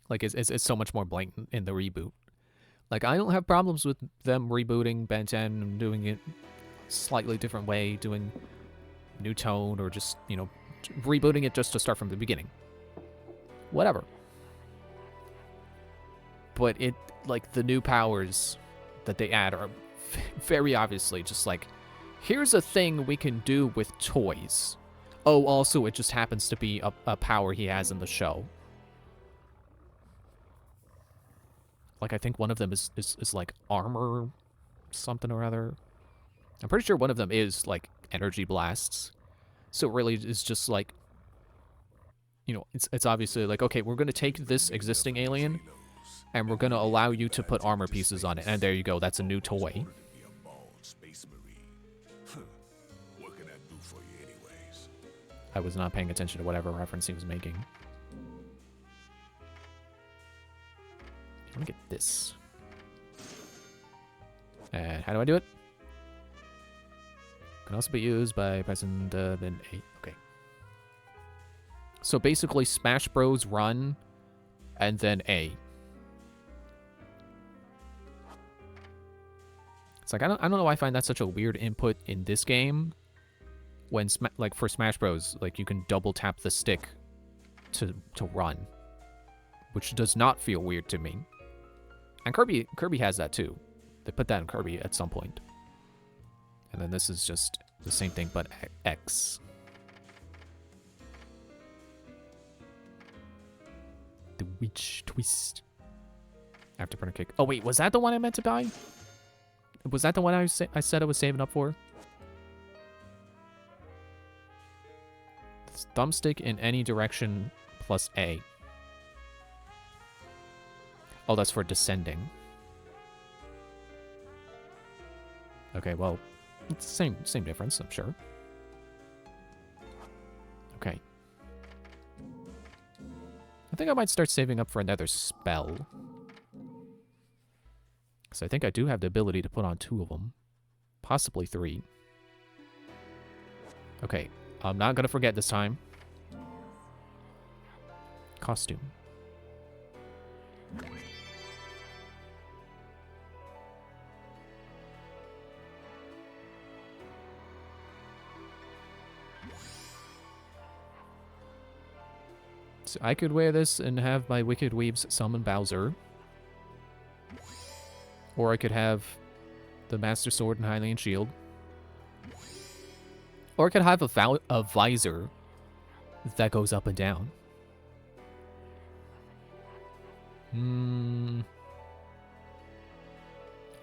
Like, it's so much more blatant in the reboot. Like, I don't have problems with them rebooting Ben 10 and doing it slightly different way, doing new tone, or just, you know, rebooting it just to start from the beginning. Whatever. But it, like, the new powers that they add are very obviously just like, here's a thing we can do with toys. Oh, also, it just happens to be a power he has in the show. Like, I think one of them is like armor something or other. I'm pretty sure one of them is, like, energy blasts. So it really is just, like, you know, it's obviously like, okay, we're going to take this existing alien, and we're going to allow you to put armor pieces on it. And there you go, that's a new toy. What can I do for you anyways? I was not paying attention to whatever reference he was making. Let me get this. And how do I do it? Can also be used by pressing the then A. Okay. So basically, Smash Bros. Run, and then A. It's like, I don't know why I find that such a weird input in this game. When, like, for Smash Bros., like, you can double tap the stick to run. Which does not feel weird to me. And Kirby has that too. They put that in Kirby at some point. And then this is just the same thing, but X. The witch twist. Afterburner kick. Oh wait, was that the one I meant to buy? Was that the one I said I was saving up for? Thumbstick in any direction plus A. Oh, that's for descending. Okay, well, it's the same difference, I'm sure. Okay. I think I might start saving up for another spell. Because I think I do have the ability to put on 2 of them. Possibly 3. Okay, I'm not gonna forget this time. Costume. So I could wear this and have my Wicked Weaves summon Bowser. Or I could have the Master Sword and Hylian Shield. Or I could have a visor that goes up and down.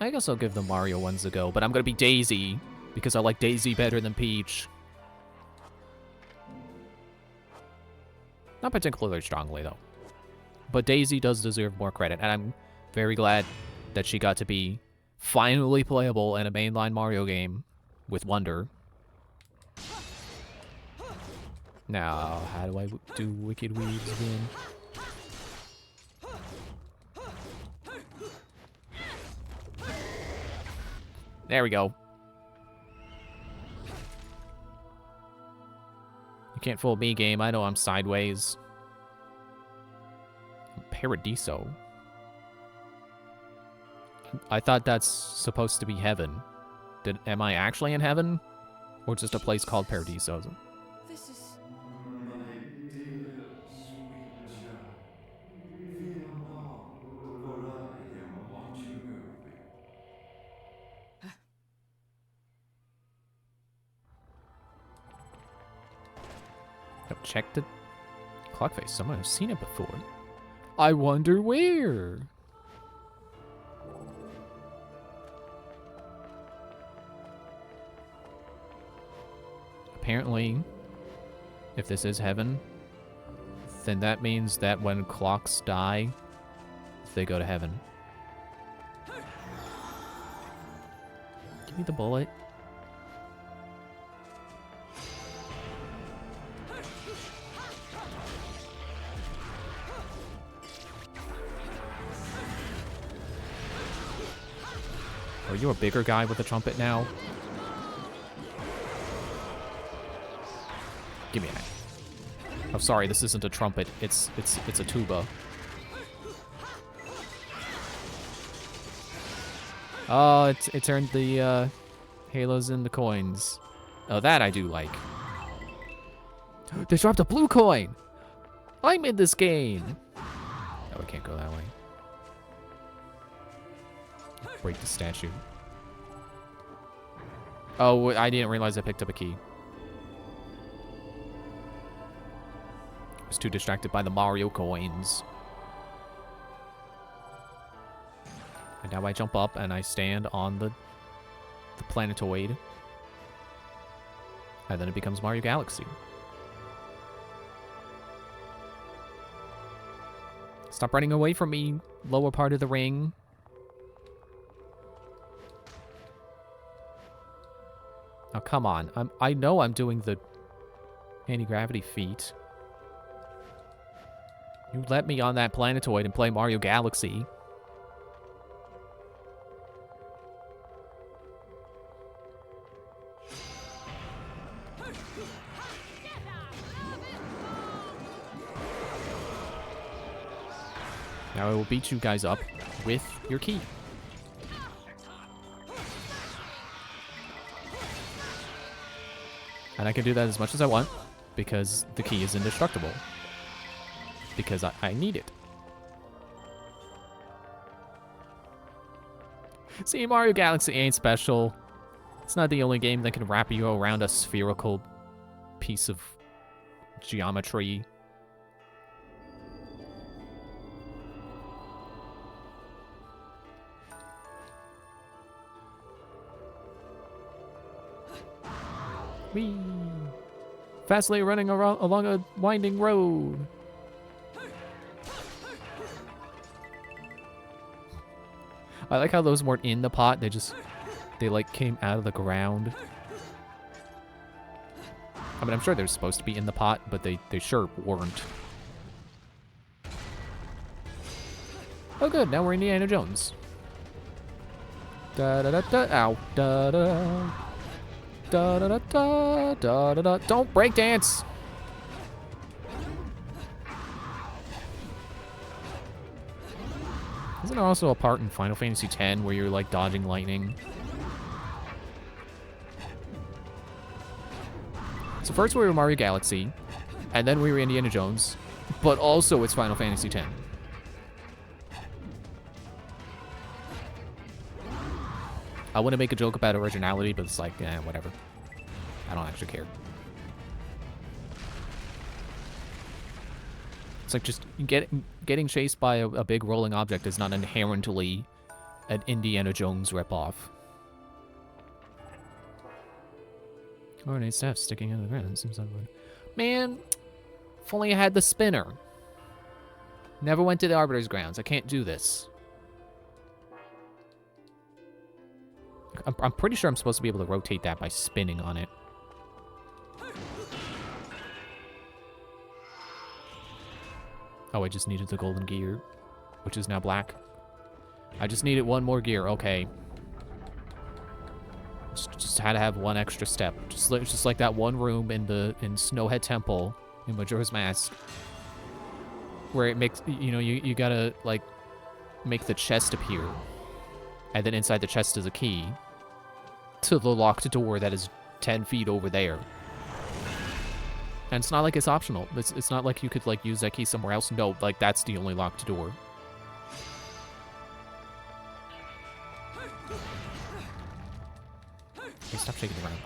I guess I'll give the Mario ones a go, but I'm gonna be Daisy, because I like Daisy better than Peach. Not particularly strongly, though. But Daisy does deserve more credit, and I'm very glad that she got to be finally playable in a mainline Mario game with Wonder. Now, how do I do Wicked Weaves again? There we go. Can't fool me, game. I know I'm sideways. Paradiso. I thought that's supposed to be heaven. Am I actually in heaven? Or just a place called Paradiso? This is... My dear, sweet child, fear not, for I am watching over you. Oh, check the clock face. Someone has seen it before. I wonder where. Apparently, if this is heaven, then that means that when clocks die, they go to heaven. Give me the bullet. Are you a bigger guy with a trumpet now? Give me that. Oh, sorry, this isn't a trumpet. It's a tuba. Oh, it turned the halos into coins. Oh, that I do like. They dropped a blue coin. I'm in this game. Oh, we can't go that way. Break the statue. Oh, I didn't realize I picked up a key. I was too distracted by the Mario coins. And now I jump up and I stand on the planetoid. And then it becomes Mario Galaxy. Stop running away from me, lower part of the ring. Now, come on. I know I'm doing the anti-gravity feat. You let me on that planetoid and play Mario Galaxy. Now I will beat you guys up with your key. And I can do that as much as I want, because the key is indestructible. Because I need it. See, Mario Galaxy ain't special. It's not the only game that can wrap you around a spherical piece of geometry. Whee! Fastly running along a winding road. I like how those weren't in the pot. They like came out of the ground. I mean, I'm sure they're supposed to be in the pot, but they sure weren't. Oh, good. Now we're Indiana Jones. Da da da da. Ow. Da da. Da da da da da da da. Don't break dance. Isn't there also a part in Final Fantasy X where you're like dodging lightning? So first we were Mario Galaxy, and then we were Indiana Jones, but also it's Final Fantasy X. I want to make a joke about originality, but it's like, whatever. I don't actually care. It's like just getting chased by a big rolling object is not inherently an Indiana Jones ripoff. Coordinate staff sticking out of the ground. Seems unwood. Man, if only I had the spinner. Never went to the Arbiter's grounds. I can't do this. I'm pretty sure I'm supposed to be able to rotate that by spinning on it. Oh, I just needed the golden gear, which is now black. I just needed one more gear. Okay. Just had to have one extra step. Just like that one room in Snowhead Temple in Majora's Mask, where it makes, you know, you gotta like make the chest appear, and then inside the chest is a key to the locked door that is 10 feet over there. And it's not like it's optional. It's not like you could like use that key somewhere else. No, like that's the only locked door. Hey, stop shaking around.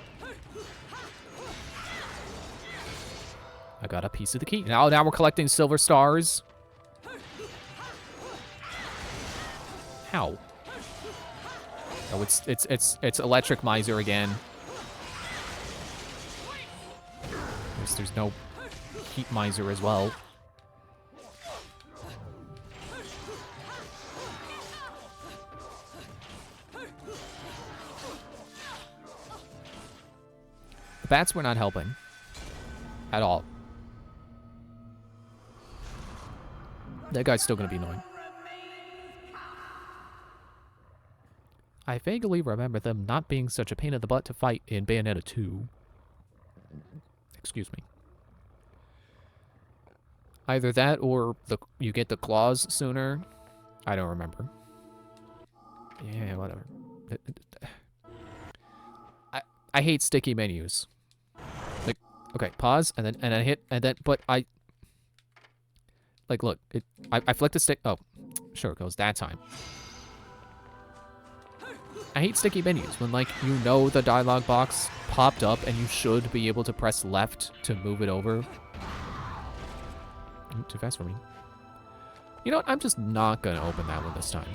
I got a piece of the key. Now we're collecting silver stars. How? Oh, it's Electric Miser again. There's no Heat Miser as well. The bats were not helping. At all. That guy's still gonna be annoying. I vaguely remember them not being such a pain in the butt to fight in Bayonetta 2. Excuse me. Either that or you get the claws sooner. I don't remember. Yeah, whatever. I hate sticky menus. Like, okay, pause, and then I hit, and then, but like, look, I flicked the stick. Oh, sure, it goes that time. I hate sticky menus when, like, you know the dialogue box popped up and you should be able to press left to move it over. Too fast for me. You know what? I'm just not gonna open that one this time.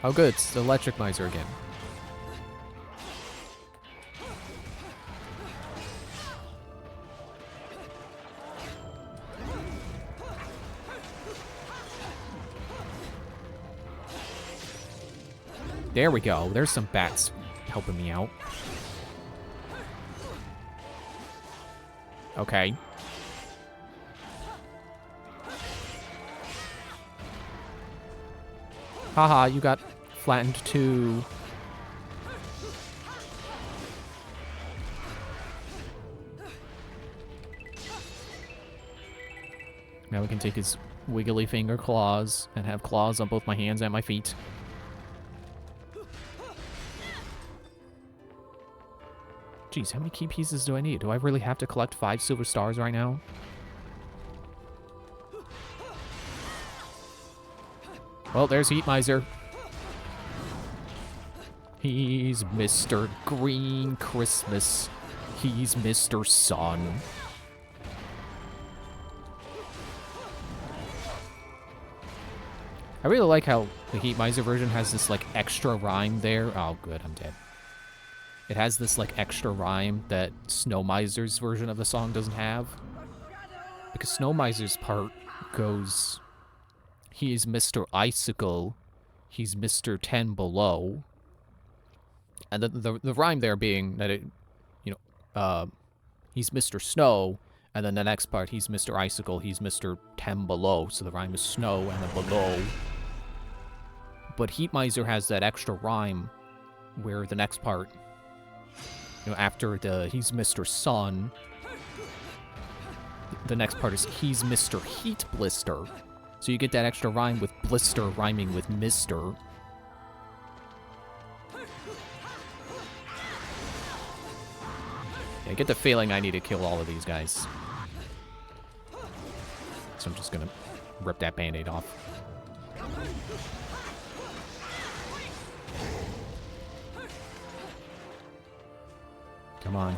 Oh, good. It's the Electric Miser again. There we go. There's some bats helping me out. Okay. Haha, you got flattened too. Now we can take his wiggly finger claws and have claws on both my hands and my feet. Jeez, how many key pieces do I need? Do I really have to collect 5 silver stars right now? Well, there's Heat Miser. He's Mr. Green Christmas. He's Mr. Sun. I really like how the Heat Miser version has this, like, extra rhyme there. Oh, good, I'm dead. It has this, like, extra rhyme that Snow Miser's version of the song doesn't have. Because Snow Miser's part goes, he's Mr. Icicle, he's Mr. 10 Below. And the rhyme there being that it, you know, he's Mr. Snow, and then the next part, he's Mr. Icicle, he's Mr. 10 Below. So the rhyme is snow and then below. But Heat Miser has that extra rhyme where the next part, you know, after the he's Mr. Sun, the next part is he's Mr. Heat Blister. So you get that extra rhyme with blister rhyming with Mr. Yeah, I get the feeling I need to kill all of these guys. So I'm just gonna rip that band-aid off. Come on.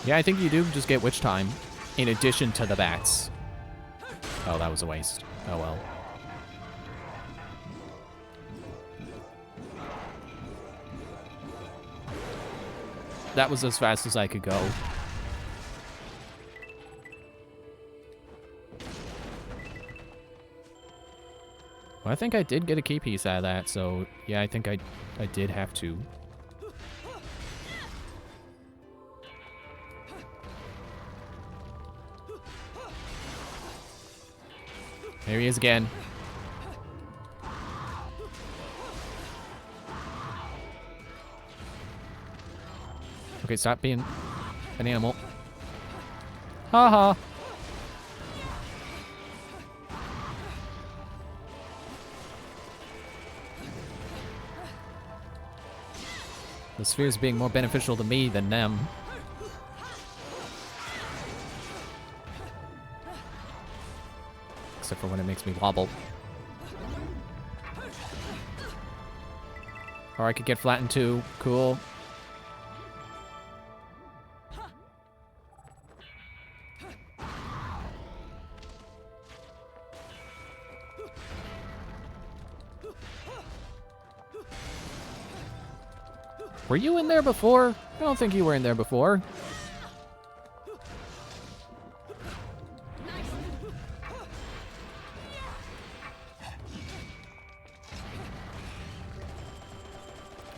Yeah, I think you do just get witch time in addition to the bats. Oh, that was a waste. Oh well. That was as fast as I could go. Well, I think I did get a key piece out of that, so yeah, I think I did have to. There he is again. Okay, stop being an animal. Haha. The sphere's being more beneficial to me than them. Except for when it makes me wobble. Or I could get flattened too. Cool. Were you in there before? I don't think you were in there before.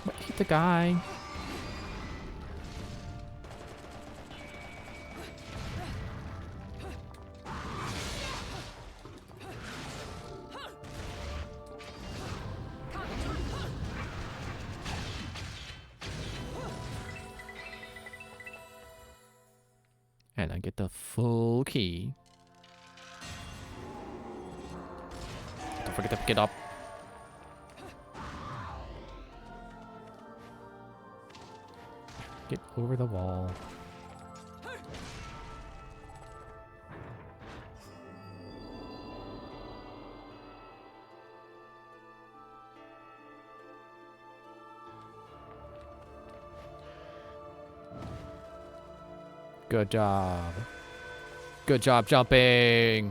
What, hit the guy? And I get the full key. Don't forget to pick it up. Get over the wall. Good job. Good job jumping.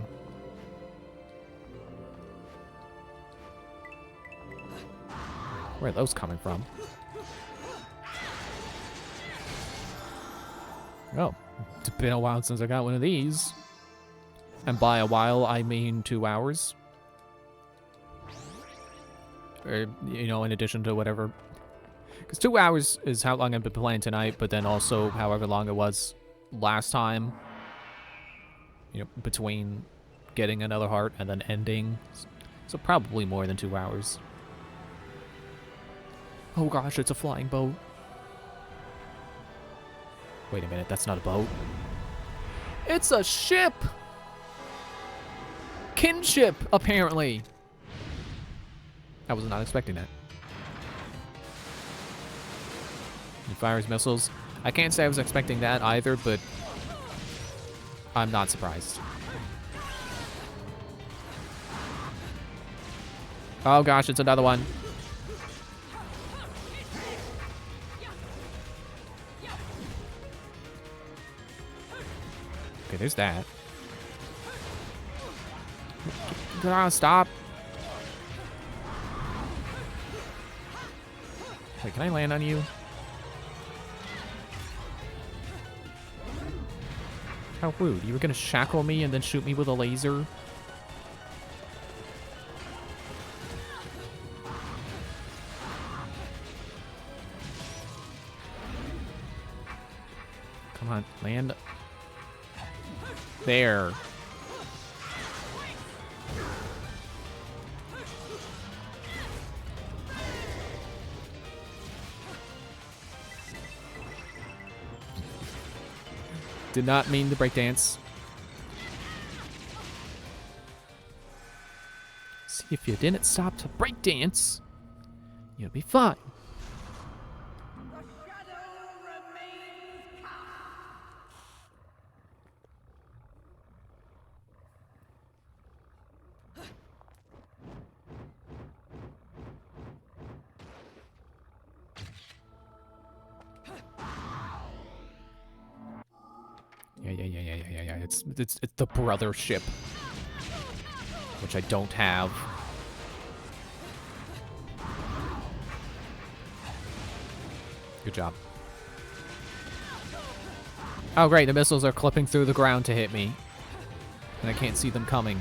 Where are those coming from? Oh, it's been a while since I got one of these. And by a while, I mean 2 hours. Or, you know, in addition to whatever. Because 2 hours is how long I've been playing tonight, but then also however long it was last time. You know, between getting another heart and then ending. So probably more than 2 hours. Oh gosh, it's a flying boat. Wait a minute, that's not a boat. It's a ship! Kinship, apparently. I was not expecting that. He fires missiles. I can't say I was expecting that either, but I'm not surprised. Oh gosh, it's another one. Okay, there's that. Stop. Wait, can I land on you? How rude. You were gonna shackle me and then shoot me with a laser? Come on, land. There. Did not mean to breakdance. See, if you didn't stop to breakdance, you'll be fine. Yeah. It's the brother ship, which I don't have. Good job. Oh great, the missiles are clipping through the ground to hit me, and I can't see them coming.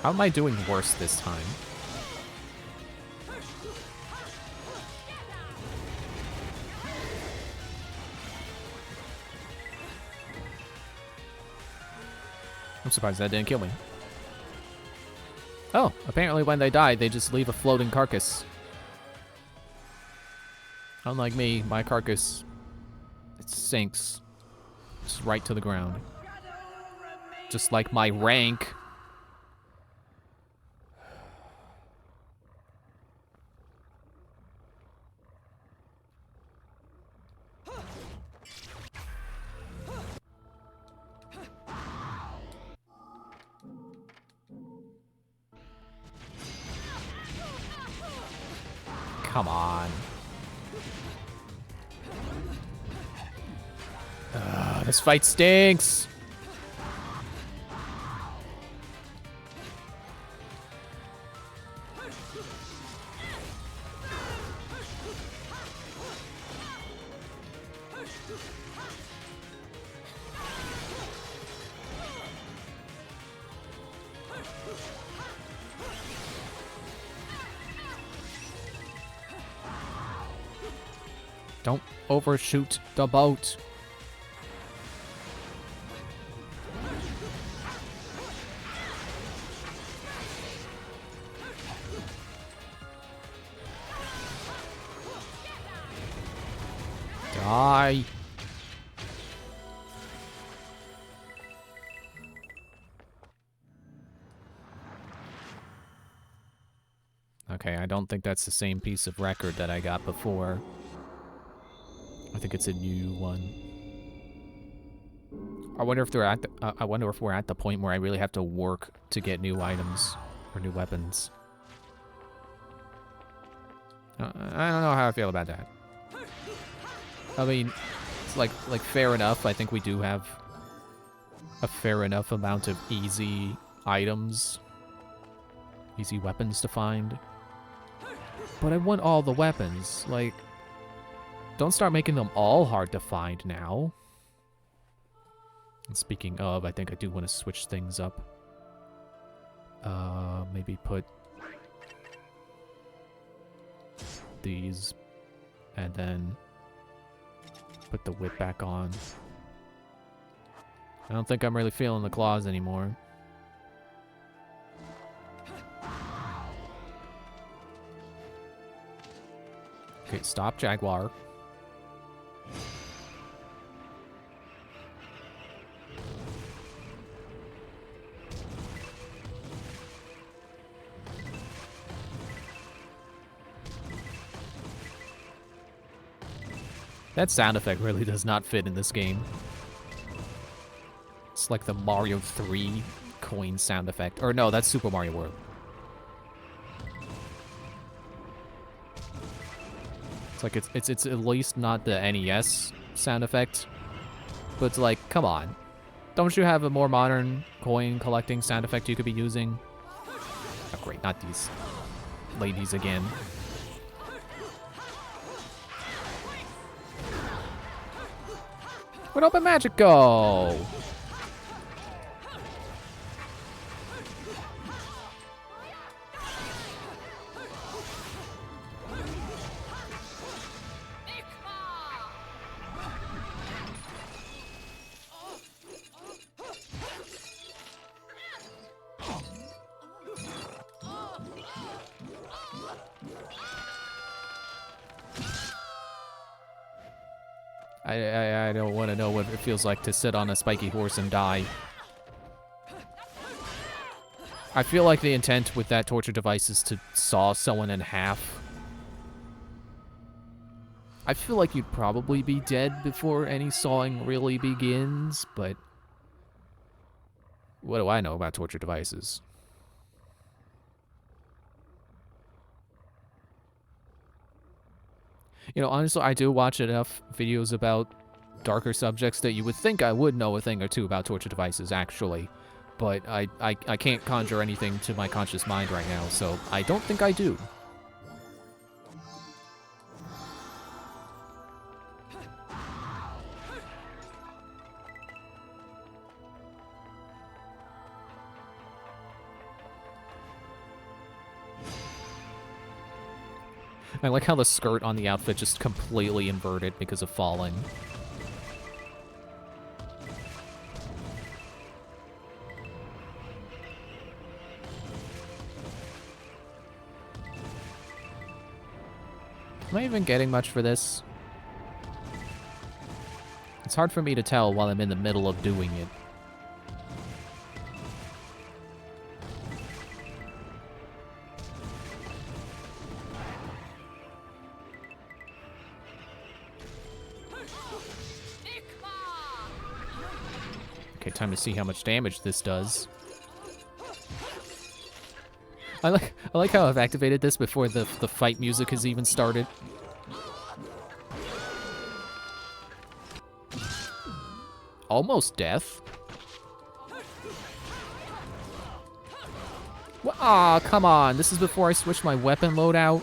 How am I doing worse this time? I'm surprised that didn't kill me. Oh, apparently when they die, they just leave a floating carcass. Unlike me, my carcass, it sinks just right to the ground. Just like my rank. Come on. This fight stinks. Don't overshoot the boat. Die. Okay, I don't think that's the same piece of record that I got before. I think it's a new one. I wonder if they're at the, I wonder if we're at the point where I really have to work to get new items or new weapons. I don't know how I feel about that. I mean, it's like fair enough. I think we do have a fair enough amount of easy items, easy weapons to find. But I want all the weapons. Like, don't start making them all hard to find now. And speaking of, I think I do want to switch things up. Maybe put these and then put the whip back on. I don't think I'm really feeling the claws anymore. Okay, stop, Jaguar. That sound effect really does not fit in this game. It's like the Mario 3 coin sound effect. Or no, that's Super Mario World. It's like it's at least not the NES sound effect. But it's like, come on. Don't you have a more modern coin collecting sound effect you could be using? Oh great, not these ladies again. Where'd all my magic go? I don't want to know what it feels like to sit on a spiky horse and die. I feel like the intent with that torture device is to saw someone in half. I feel like you'd probably be dead before any sawing really begins, but what do I know about torture devices? You know, honestly, I do watch enough videos about darker subjects that you would think I would know a thing or two about torture devices, actually. But I can't conjure anything to my conscious mind right now, so I don't think I do. I like how the skirt on the outfit just completely inverted because of falling. Am I even getting much for this? It's hard for me to tell while I'm in the middle of doing it. Okay, time to see how much damage this does. I like how I've activated this before the fight music has even started. Almost death. Aw, come on. This is before I switch my weapon loadout.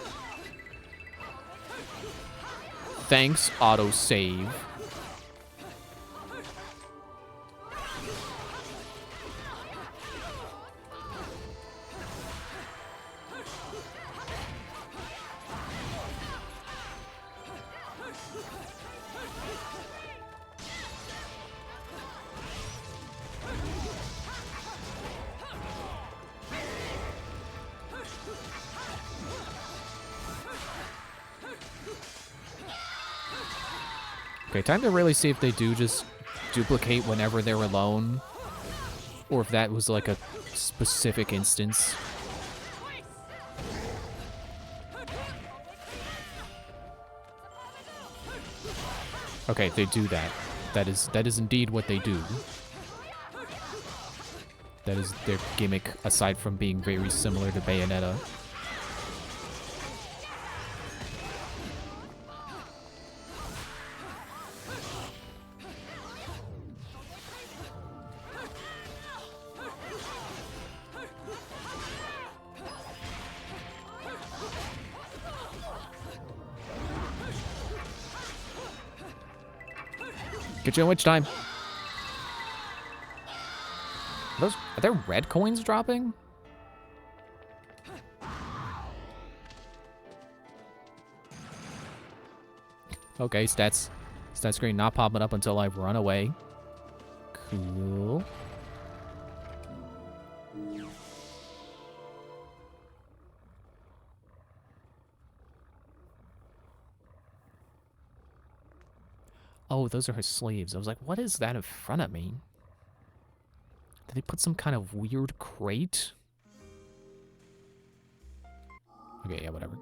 Thanks, autosave. Okay, time to really see if they do just duplicate whenever they're alone. Or if that was like a specific instance. Okay, they do that. That is indeed what they do. That is their gimmick, aside from being very similar to Bayonetta. Get you in witch time. Are there red coins dropping? Okay, stats screen not popping up until I run away. Cool. Oh, those are her sleeves. I was like, what is that in front of me? Did they put some kind of weird crate? Okay, yeah, whatever.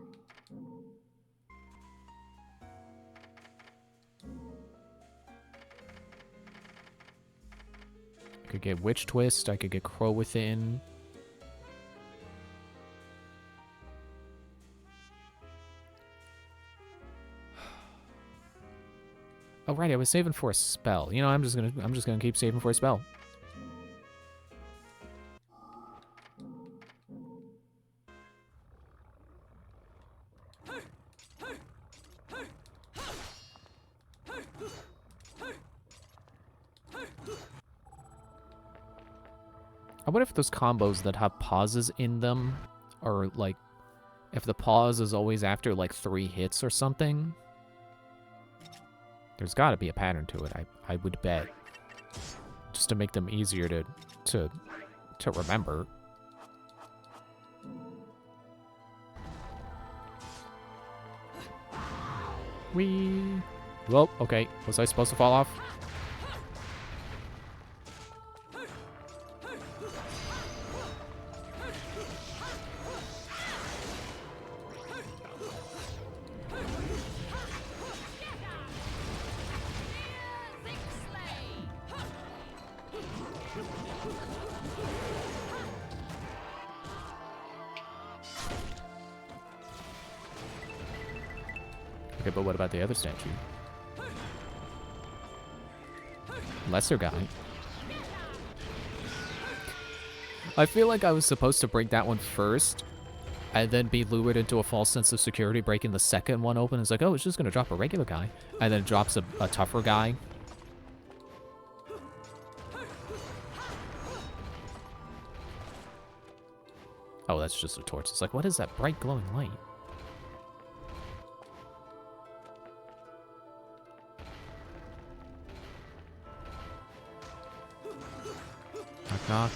I could get Witch Twist. I could get Crow Within. Oh right, I was saving for a spell. You know, I'm just gonna keep saving for a spell. I wonder if those combos that have pauses in them are like, if the pause is always after like 3 hits or something. There's got to be a pattern to it, I would bet. Just to make them easier to remember. Whee! Well, okay. Was I supposed to fall off? Okay, but what about the other statue? Lesser guy. I feel like I was supposed to break that one first, and then be lured into a false sense of security, breaking the second one open. It's like, oh, it's just gonna drop a regular guy, and then it drops a tougher guy. Oh, that's just a torch. It's like, what is that bright glowing light? Knock, knock.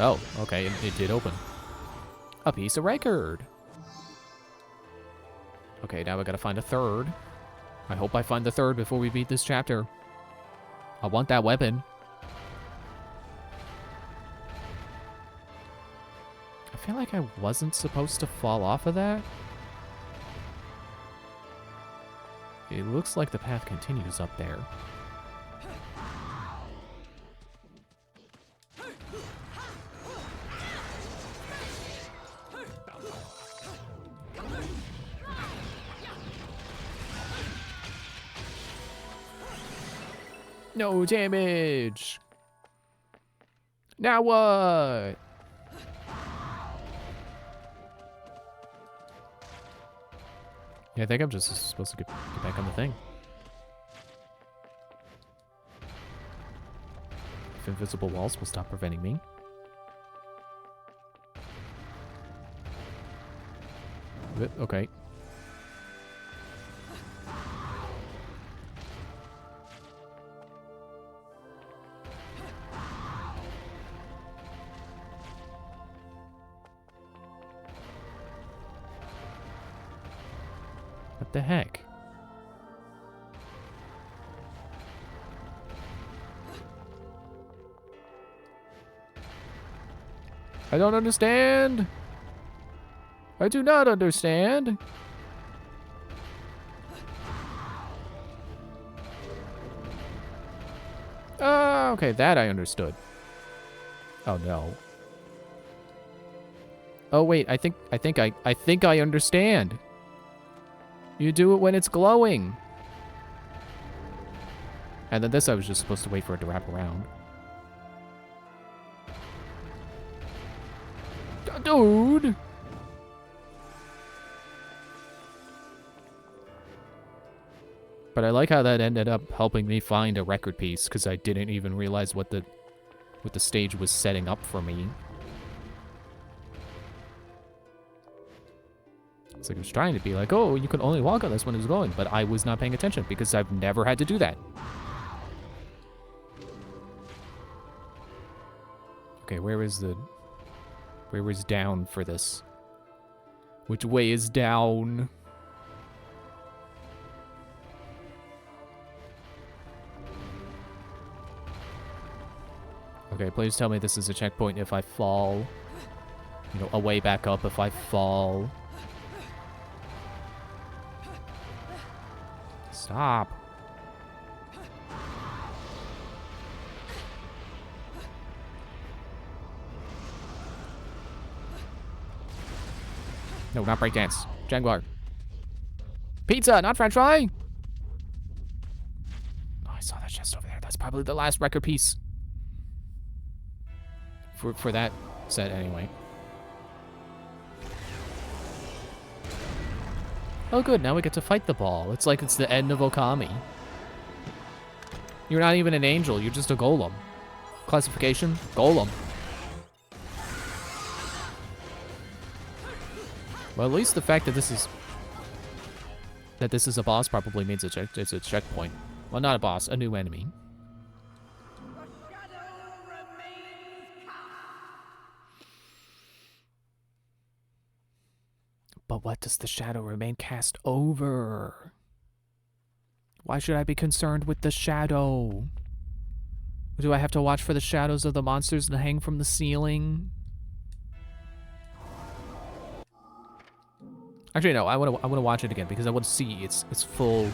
Oh, okay, it did open. A piece of record. Okay, now we gotta find a third. I hope I find the third before we beat this chapter. I want that weapon. I feel like I wasn't supposed to fall off of that. It looks like the path continues up there. No damage! Now what? Yeah, I think I'm just supposed to get back on the thing. If invisible walls will stop preventing me. Okay. What the heck? I don't understand. I do not understand. Okay, that I understood. Oh no. Oh wait, I think I understand. You do it when it's glowing. And then this I was just supposed to wait for it to wrap around. Dude! But I like how that ended up helping me find a record piece, because I didn't even realize what the stage was setting up for me. It's like it was trying to be like, oh, you can only walk on this when it's going, but I was not paying attention because I've never had to do that. Okay, where is down for this? Which way is down? Okay, please tell me this is a checkpoint if I fall. You know, a way back up if I fall. Stop. No, not breakdance. Jaguar. Pizza, not french fry! Oh, I saw that chest over there. That's probably the last record piece. For that set, anyway. Oh, good. Now we get to fight the ball. It's like it's the end of Okami. You're not even an angel. You're just a golem. Classification? Golem. Well, at least the fact that this is a boss probably means it's a checkpoint. Well, not a boss, a new enemy. But what does the shadow remain cast over? Why should I be concerned with the shadow? Do I have to watch for the shadows of the monsters to hang from the ceiling? Actually, no. I want to watch it again because I want to see its full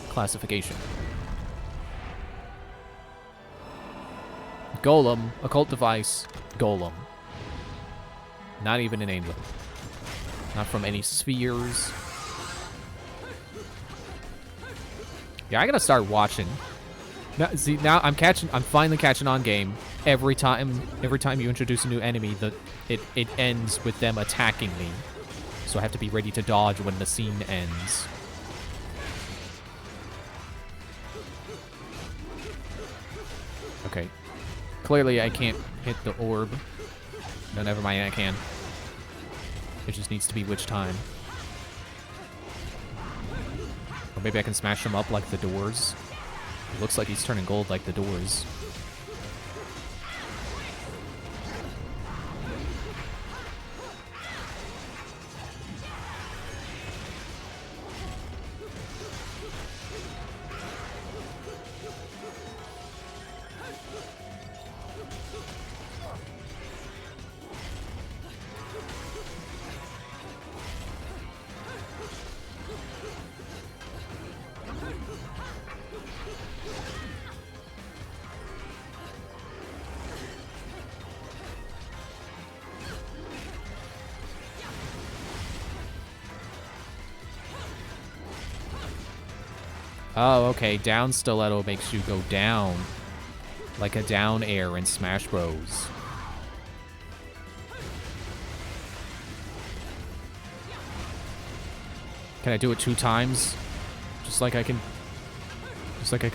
classification. Golem, occult device, golem. Not even an angel. Not from any spheres. Yeah, I gotta start watching. Now, see, now I'm finally catching on game. Every time you introduce a new enemy, it ends with them attacking me. So I have to be ready to dodge when the scene ends. Okay. Clearly I can't hit the orb. No, never mind, I can. It just needs to be which time. Or maybe I can smash him up like the doors. It looks like he's turning gold like the doors. Oh, okay. Down stiletto makes you go down. Like a down air in Smash Bros. Can I do it 2 times? Just like I could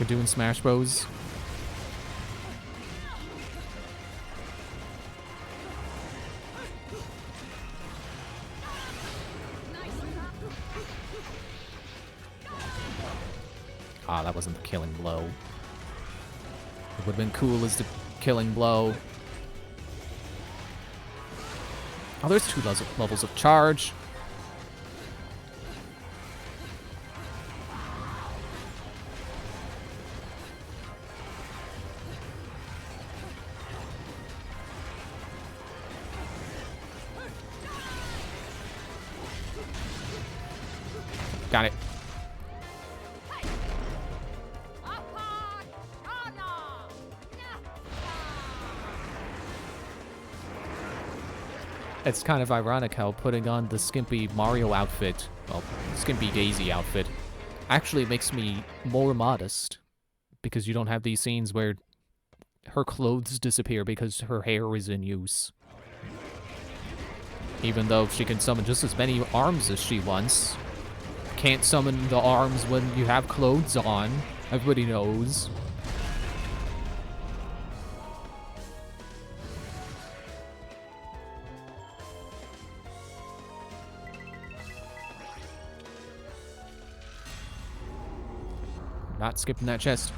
do in Smash Bros. Ah, that wasn't the killing blow. It would have been cool as the killing blow. Oh, there's 2 levels of charge. Got it. It's kind of ironic how putting on the skimpy Mario outfit, well, skimpy Daisy outfit, actually makes me more modest. Because you don't have these scenes where her clothes disappear because her hair is in use. Even though she can summon just as many arms as she wants. Can't summon the arms when you have clothes on. Everybody knows. Not skipping that chest.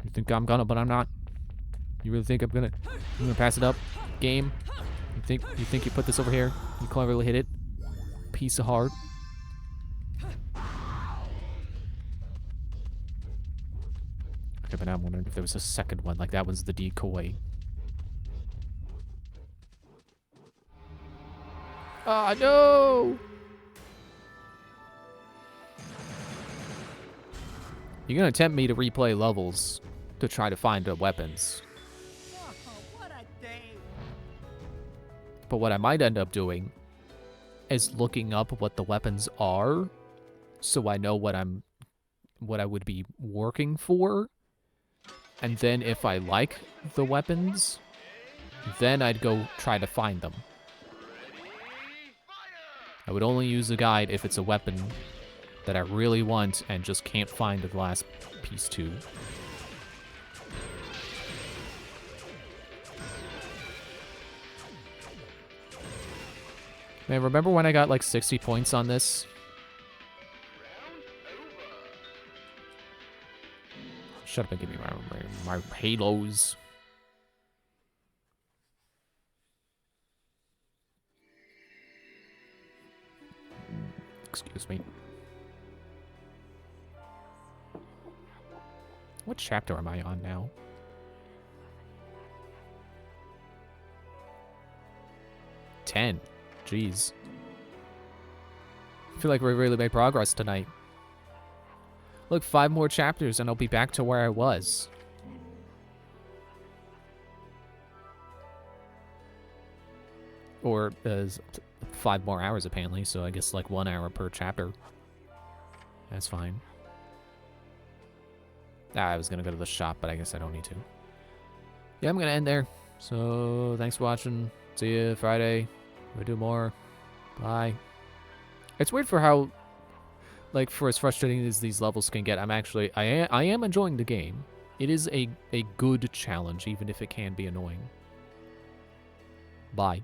You think I'm gonna, but I'm not. You really think I'm gonna pass it up? Game? You think you put this over here? You cleverly hit it? Piece of heart. Okay, but now I'm wondering if there was a second one, like that was the decoy. Ah, no! You're gonna tempt me to replay levels to try to find the weapons. But what I might end up doing is looking up what the weapons are, so I know what I would be working for. And then if I like the weapons, then I'd go try to find them. I would only use a guide if it's a weapon that I really want and just can't find the last piece to. Man, remember when I got like 60 points on this? Shut up and give me my halos. Excuse me. What chapter am I on now? 10. Jeez. I feel like we really made progress tonight. Look, 5 more chapters and I'll be back to where I was. Or 5 more hours apparently, so I guess like 1 hour per chapter. That's fine. I was gonna go to the shop, but I guess I don't need to. Yeah, I'm gonna end there. So, thanks for watching. See you Friday. We'll do more. Bye. It's weird for how, like, for as frustrating as these levels can get, I am enjoying the game. It is a good challenge, even if it can be annoying. Bye.